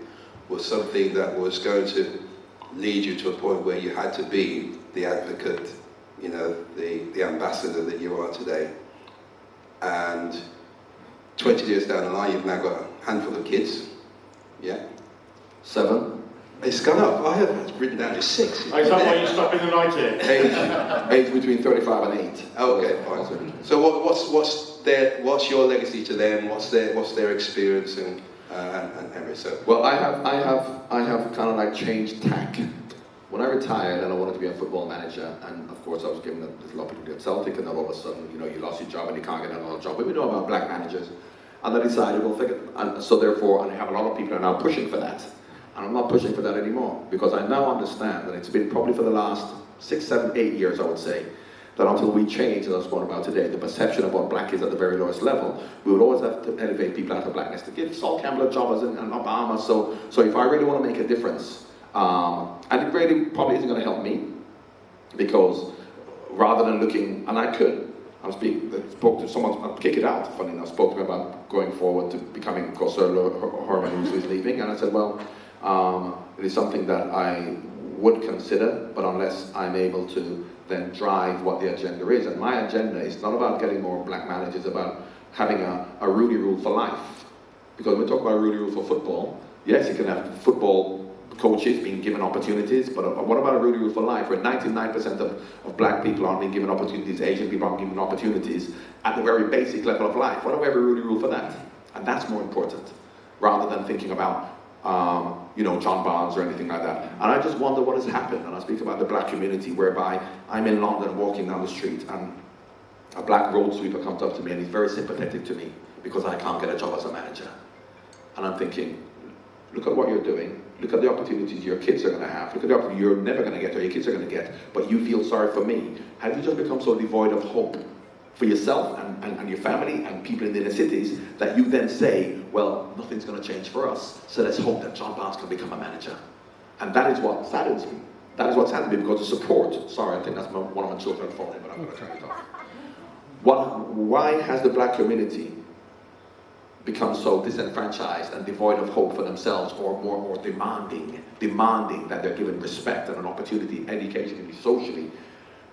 was something that was going to lead you to a point where you had to be the advocate, you know, the ambassador that you are today. And 20 years down the line, you've now got a handful of kids. Yeah? 7. It's gone up. I had it written down to 6. Is that why you stop in the night here? Age between 35 and 8. Okay, fine. So what's your legacy to them? What's their experience and everything? So Well, I have kind of like changed tack. When I retired and I wanted to be a football manager, and of course I was given a lot of people at Celtic, and then all of a sudden, you know, you lost your job and you can't get another job. But we know about black managers, and I decided, well, and so therefore, and I have a lot of people who are now pushing for that. And I'm not pushing for that anymore, because I now understand, and it's been probably for the last 6, 7, 8 years, I would say, that until we change, as I was talking about today, the perception of what black is at the very lowest level, we will always have to elevate people out of blackness to give Saul Campbell a job and Obama. So if I really want to make a difference, and it really probably isn't going to help me, because rather than looking, and I spoke to someone, I'll kick it out, funny enough, spoke to me about going forward to becoming, of course, Sir Herman, who's leaving, and I said, well, it is something that I would consider, but unless I'm able to then drive what the agenda is. And my agenda is not about getting more black managers, it's about having a Rooney rule for life. Because when we talk about a Rooney rule for football, yes, you can have football coaches being given opportunities, but what about a Rooney rule for life, where 99% of black people aren't being given opportunities, Asian people aren't given opportunities at the very basic level of life? Why don't we have a Rooney rule for that? And that's more important, rather than thinking about you know, John Barnes or anything like that. And I just wonder what has happened, and I speak about the black community, whereby I'm in London walking down the street and a black road sweeper comes up to me and he's very sympathetic to me because I can't get a job as a manager. And I'm thinking, look at what you're doing, look at the opportunities your kids are going to have, look at the opportunities you're never going to get or your kids are going to get, but you feel sorry for me. Have you just become so devoid of hope for yourself and your family and people in the inner cities that you then say, well, nothing's going to change for us, so let's hope that John Barnes can become a manager? And that is what saddens me. That is what saddens me, because the support, sorry, I think that's one of my children phoning, but I'm going to turn it off. Why has the black community become so disenfranchised and devoid of hope for themselves, or more demanding that they're given respect and an opportunity educationally, socially,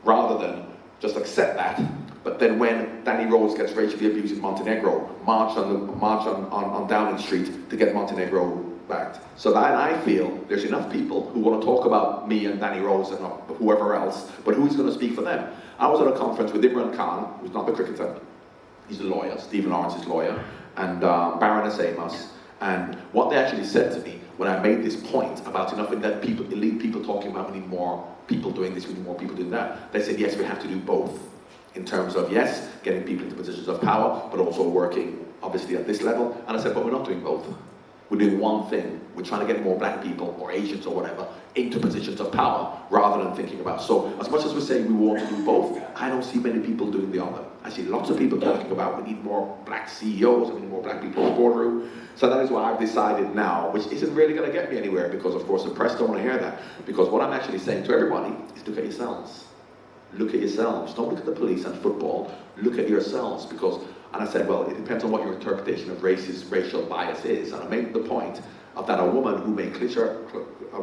rather than just accept that? But then when Danny Rose gets racially abused in Montenegro, march on Downing Street to get Montenegro back. So that I feel there's enough people who want to talk about me and Danny Rose and whoever else, but who's going to speak for them? I was at a conference with Imran Khan, who's not the cricketer, he's a lawyer, Stephen Lawrence's lawyer, and Baroness Amos, and what they actually said to me when I made this point about enough of that people, elite people talking about we need more people doing this, we need more people doing that, they said yes, we have to do both. In terms of, yes, getting people into positions of power, but also working, obviously, at this level. And I said, but we're not doing both. We're doing one thing. We're trying to get more black people, or Asians, or whatever, into positions of power, rather than thinking about. So, as much as we say we want to do both, I don't see many people doing the other. I see lots of people talking about we need more black CEOs, we need more black people in the boardroom. So that is why I've decided now, which isn't really going to get me anywhere, because, of course, the press don't want to hear that. Because what I'm actually saying to everybody is look at yourselves. Look at yourselves. Don't look at the police and football. Look at yourselves. Because, and I said, well, it depends on what your interpretation of racial bias is. And I made the point of that a woman who may clinch her, a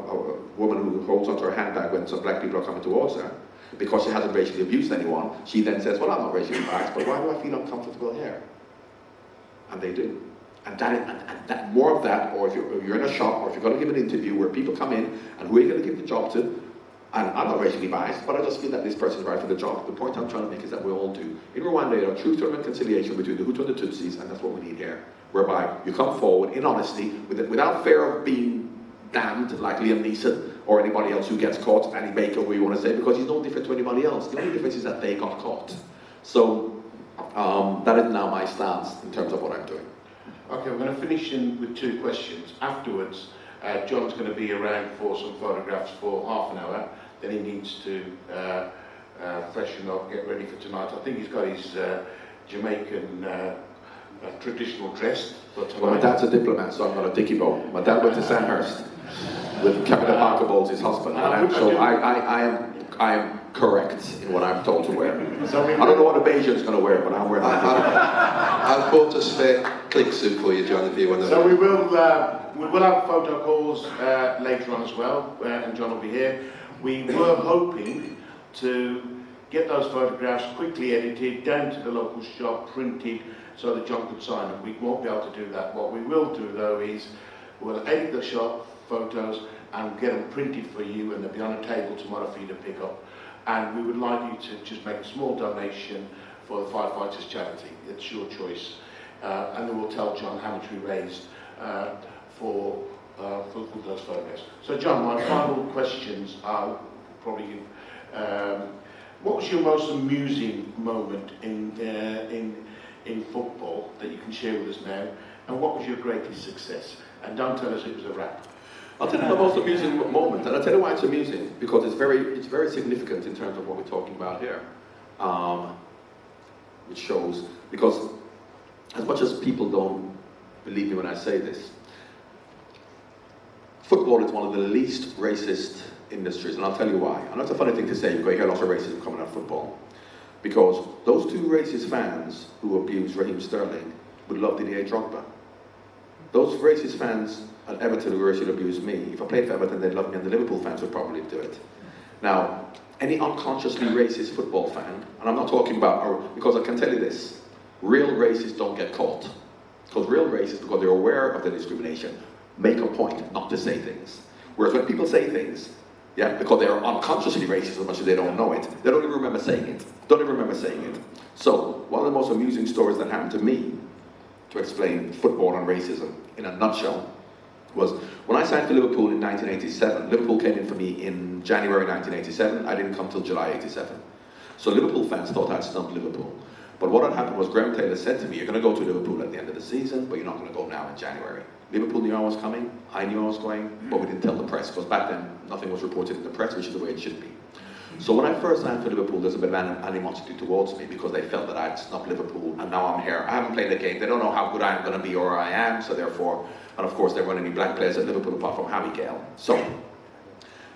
woman who holds onto her handbag when some black people are coming towards her, because she hasn't racially abused anyone, she then says, well, I'm not racially biased, but why do I feel uncomfortable here? And they do. And that more of that, or if you're in a shop, or if you're going to give an interview where people come in, and who are you going to give the job to? And I'm not racially biased, but I just feel that this person is right for the job. The point I'm trying to make is that we all do. In Rwanda, there are truth and reconciliation between the Hutu and the Tutsis, and that's what we need here. Whereby you come forward in honesty, without fear of being damned, like Liam Neeson, or anybody else who gets caught, Danny Baker, who you want to say, because he's no different to anybody else. The only difference is that they got caught. So that is now my stance in terms of what I'm doing. Okay, we're going to finish with 2 questions. Afterwards, John's going to be around for some photographs for half an hour. Then he needs to freshen up, get ready for tonight. I think he's got his Jamaican traditional dress. But Well, my dad's a diplomat, so I'm not a dicky boat. My dad went to Sandhurst with Captain Parker Bowles, his husband, so I am correct in what I'm told to wear. I don't know what a Bayesian's going to wear, but I'm wearing it. I've bought a spare click suit for you, John, if you want to. So we will have photo calls later on as well, and John will be here. We were hoping to get those photographs quickly edited, down to the local shop, printed, so that John could sign them. We won't be able to do that. What we will do though is we'll edit the shop photos and get them printed for you, and they'll be on a table tomorrow for you to pick up. And we would like you to just make a small donation for the Firefighters Charity. It's your choice. And then we'll tell John how much we raised for those photographs. So John, my final questions are probably, what was your most amusing moment in football that you can share with us now? And what was your greatest success? And don't tell us it was a rap. I'll tell you the most amusing moment, and I'll tell you why it's amusing, because it's very significant in terms of what we're talking about here. Which shows, because as much as people don't believe me when I say this, football is one of the least racist industries, and I'll tell you why. I know it's a funny thing to say, because you hear lots of racism coming out of football. Because those two racist fans who abused Raheem Sterling would love Didier Drogba. Those racist fans at Everton who actually abused me, if I played for Everton, they'd love me, and the Liverpool fans would probably do it. Now, any unconsciously racist football fan, and I'm not talking about, because I can tell you this, real racists don't get caught. Because real racists, because they're aware of the discrimination, make a point not to say things. Whereas when people say things, yeah, because they are unconsciously racist as much as they don't know it, they don't even remember saying it. So, one of the most amusing stories that happened to me, to explain football and racism in a nutshell, was when I signed for Liverpool in 1987. Liverpool came in for me in January 1987. I didn't come till July 87. So Liverpool fans thought I'd stumped Liverpool. But what had happened was Graham Taylor said to me, you're going to go to Liverpool at the end of the season, but you're not going to go now in January. Liverpool knew I was coming, I knew I was going, but we didn't tell the press, because back then nothing was reported in the press, which is the way it should be. So when I first signed for Liverpool, there's a bit of animosity towards me because they felt that I'd snubbed Liverpool, and now I'm here. I haven't played the game. They don't know how good I'm going to be or I am, so therefore, and of course there weren't any black players at Liverpool apart from Harry Gale. So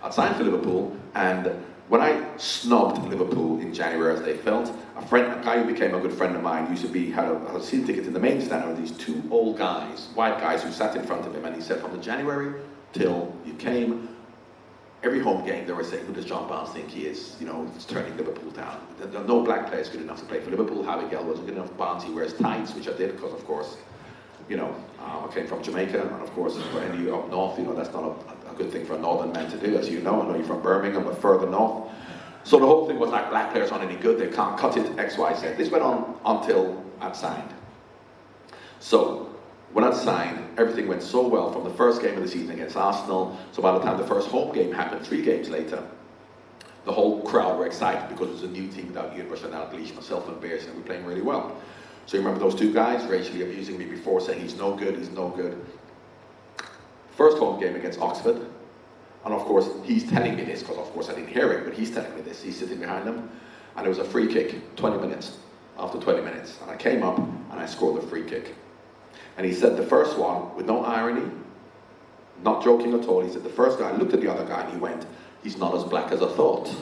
I'd signed for Liverpool, and when I snubbed Liverpool in January, as they felt, a guy who became a good friend of mine, had a season ticket in the main stand with these two old guys, white guys, who sat in front of him, and he said, from the January till you came, every home game they were saying, who does John Barnes think he is? You know, it's turning Liverpool down. There are no black players good enough to play for Liverpool. Harry Gale wasn't good enough. Barnes, he wears tights, which I did, because of course, you know, I came from Jamaica, and of course, for any of you up north, you know, that's not a good thing for a northern man to do, as you know. I know you're from Birmingham, but further north. So the whole thing was like, black players aren't any good, they can't cut it, X, Y, Z. This went on until I'd signed. So, when I'd signed, everything went so well from the first game of the season against Arsenal. So by the time the first home game happened, 3 games later, the whole crowd were excited because it was a new team without Ian Rush and Dalglish, myself and Bears, and we were playing really well. So you remember those two guys racially abusing me before, saying he's no good, he's no good. First home game against Oxford, and of course he's telling me this, because of course I didn't hear it, but he's telling me this, he's sitting behind them, and it was a free kick, 20 minutes, after 20 minutes, and I came up and I scored the free kick. And he said the first one, with no irony, not joking at all, he said the first guy looked at the other guy and he went, he's not as black as I thought.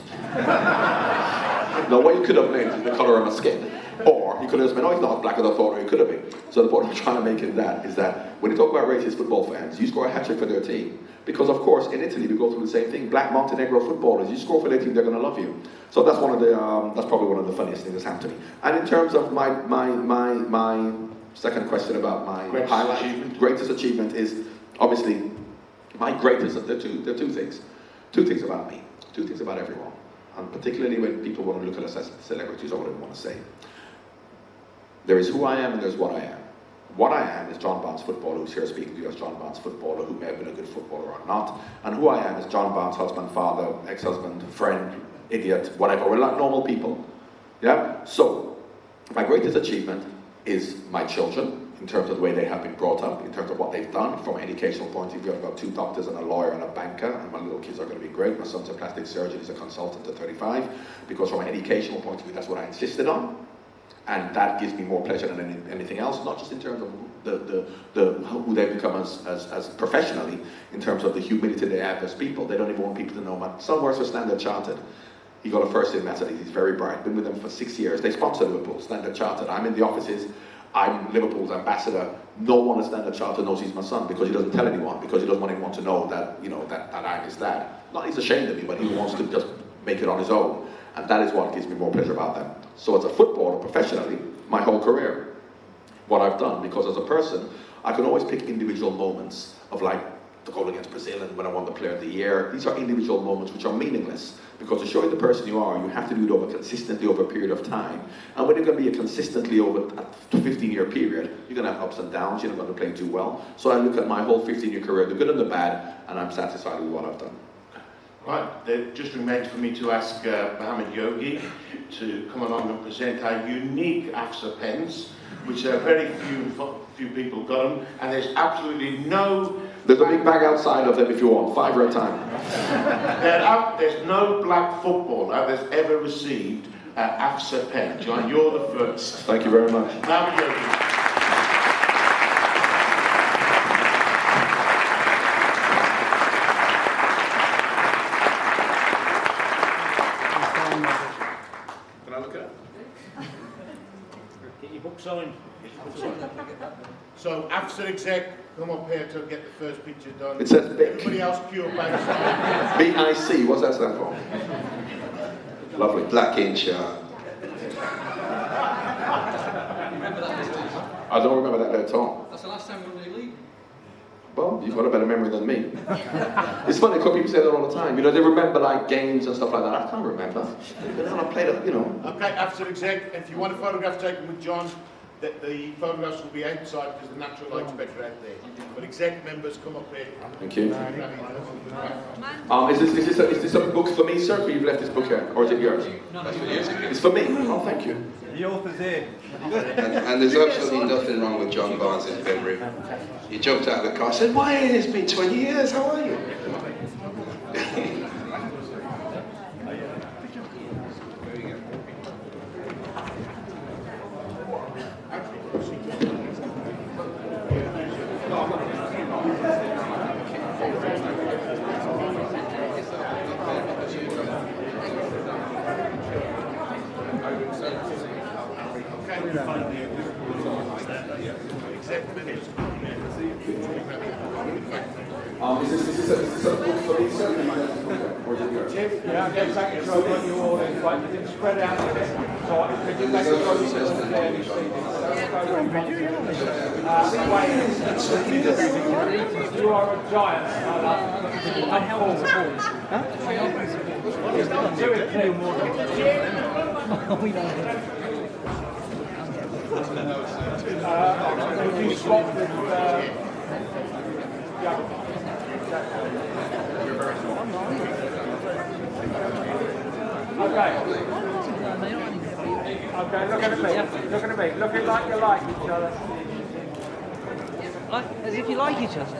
Now what you could have meant is the colour of my skin. Or he could have said, no, he's not as black as I thought, or he could have been. So the point I'm trying to make in that is that when you talk about racist football fans, you score a hat-trick for their team. Because of course, in Italy we go through the same thing. Black Montenegro footballers, you score for their team, they're going to love you. So that's that's probably one of the funniest things that's happened to me. And in terms of my second question about my greatest achievement is obviously my greatest. There are two things. Two things about me. Two things about everyone. And particularly when people want to look at us as celebrities, or what I want to say. There is who I am and there's what I am. What I am is John Barnes, footballer, who's here speaking to you as John Barnes, footballer, who may have been a good footballer or not. And who I am is John Barnes, husband, father, ex-husband, friend, idiot, whatever. We're like normal people. Yeah? So, my greatest achievement is my children, in terms of the way they have been brought up, in terms of what they've done. From an educational point of view, I've got 2 doctors and a lawyer and a banker, and my little kids are going to be great. My son's a plastic surgeon, he's a consultant at 35, because from an educational point of view, that's what I insisted on. And that gives me more pleasure than anything else, not just in terms of who they become as professionally, in terms of the humility they have as people. They don't even want people to know. My son works for Standard Chartered. He got a first in maths. He's very bright. Been with them for 6 years. They sponsor Liverpool, Standard Chartered. I'm in the offices. I'm Liverpool's ambassador. No one at Standard Chartered knows he's my son because he doesn't tell anyone, because he doesn't want anyone to know that, you know, that I'm his dad. Not he's ashamed of me, but he wants to just make it on his own. And that is what gives me more pleasure about them. So as a footballer, professionally, my whole career, what I've done, because as a person, I can always pick individual moments of, like the goal against Brazil and when I won the Player of the Year. These are individual moments which are meaningless, because to show you the person you are, you have to do it consistently over a period of time. And when you're going to be a consistently over a 15-year period, you're going to have ups and downs, you're not going to play too well. So I look at my whole 15-year career, the good and the bad, and I'm satisfied with what I've done. Right, it just remains for me to ask Mohammed Yogi to come along and present our unique AFSA pens, which are very few people got them, and there's absolutely no... There's a big bag outside of them if you want, 5 at a time. There's no black footballer that's ever received an AFSA pen. John, you're the first. Thank you very much. Mohammed Yogi. Can I look at it? Get your book signed. So, AFSA exec, come up here to get the first picture done. It says BIC. Everybody else queue up outside. BIC, what's that stand for? Lovely. Black in shirt. I don't remember that at all. That's the last time we were in the league. Well, you've got a better memory than me. It's funny because people say that all the time. You know, they remember like games and stuff like that. I can't remember. I played it, you know. Okay, AFSA exec, if you want a photograph taken with John, the photographs will be outside because the natural light's better out there. But exec members, come up here. Thank you. Is this a book for me, sir? Or you've left this book here? Or is it yours? No, It's for me. Oh, thank you. The author's here. And there's absolutely nothing wrong with John Barnes' memory. He jumped out of the car, said, "Why? It's been 20 years, how are you?" Is this a book for me, sir? Or is it yours? Yeah, get back to what you ordered, but you can spread out a bit. So I can get back to what you ordered there this evening. You are a giant. Would you swap with Okay, look at me. Look at me. Look at like you like each other. Like, as if you like each other.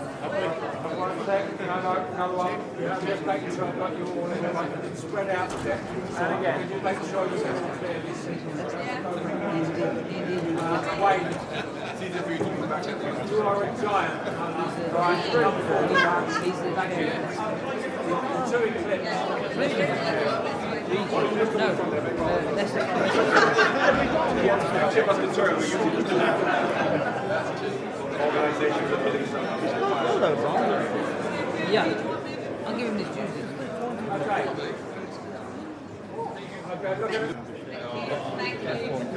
One second, another one. Just make sure that you all spread out a bit. And again, make sure you get it clearly seen. Wait. You are a giant. Right, 3, 4, 5, 2 eclipse. Yeah, I'll give him this Tuesday. Okay. Okay, look at it. Thank you.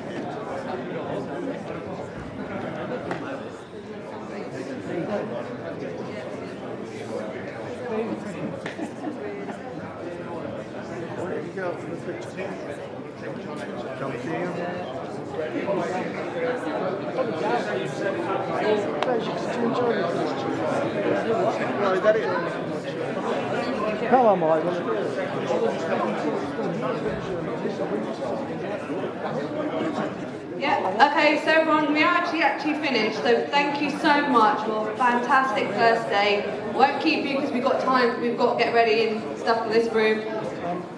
Come on, Michael. Yeah, okay, so everyone, we are actually finished, so thank you so much for a fantastic first day. Won't keep you because we've got time, we've got to get ready and stuff for this room.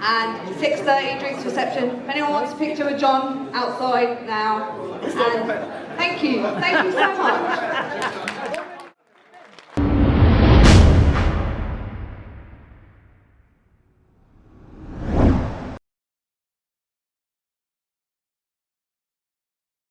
And 6:30 drinks reception. If anyone wants a picture with John, outside now. And thank you so much.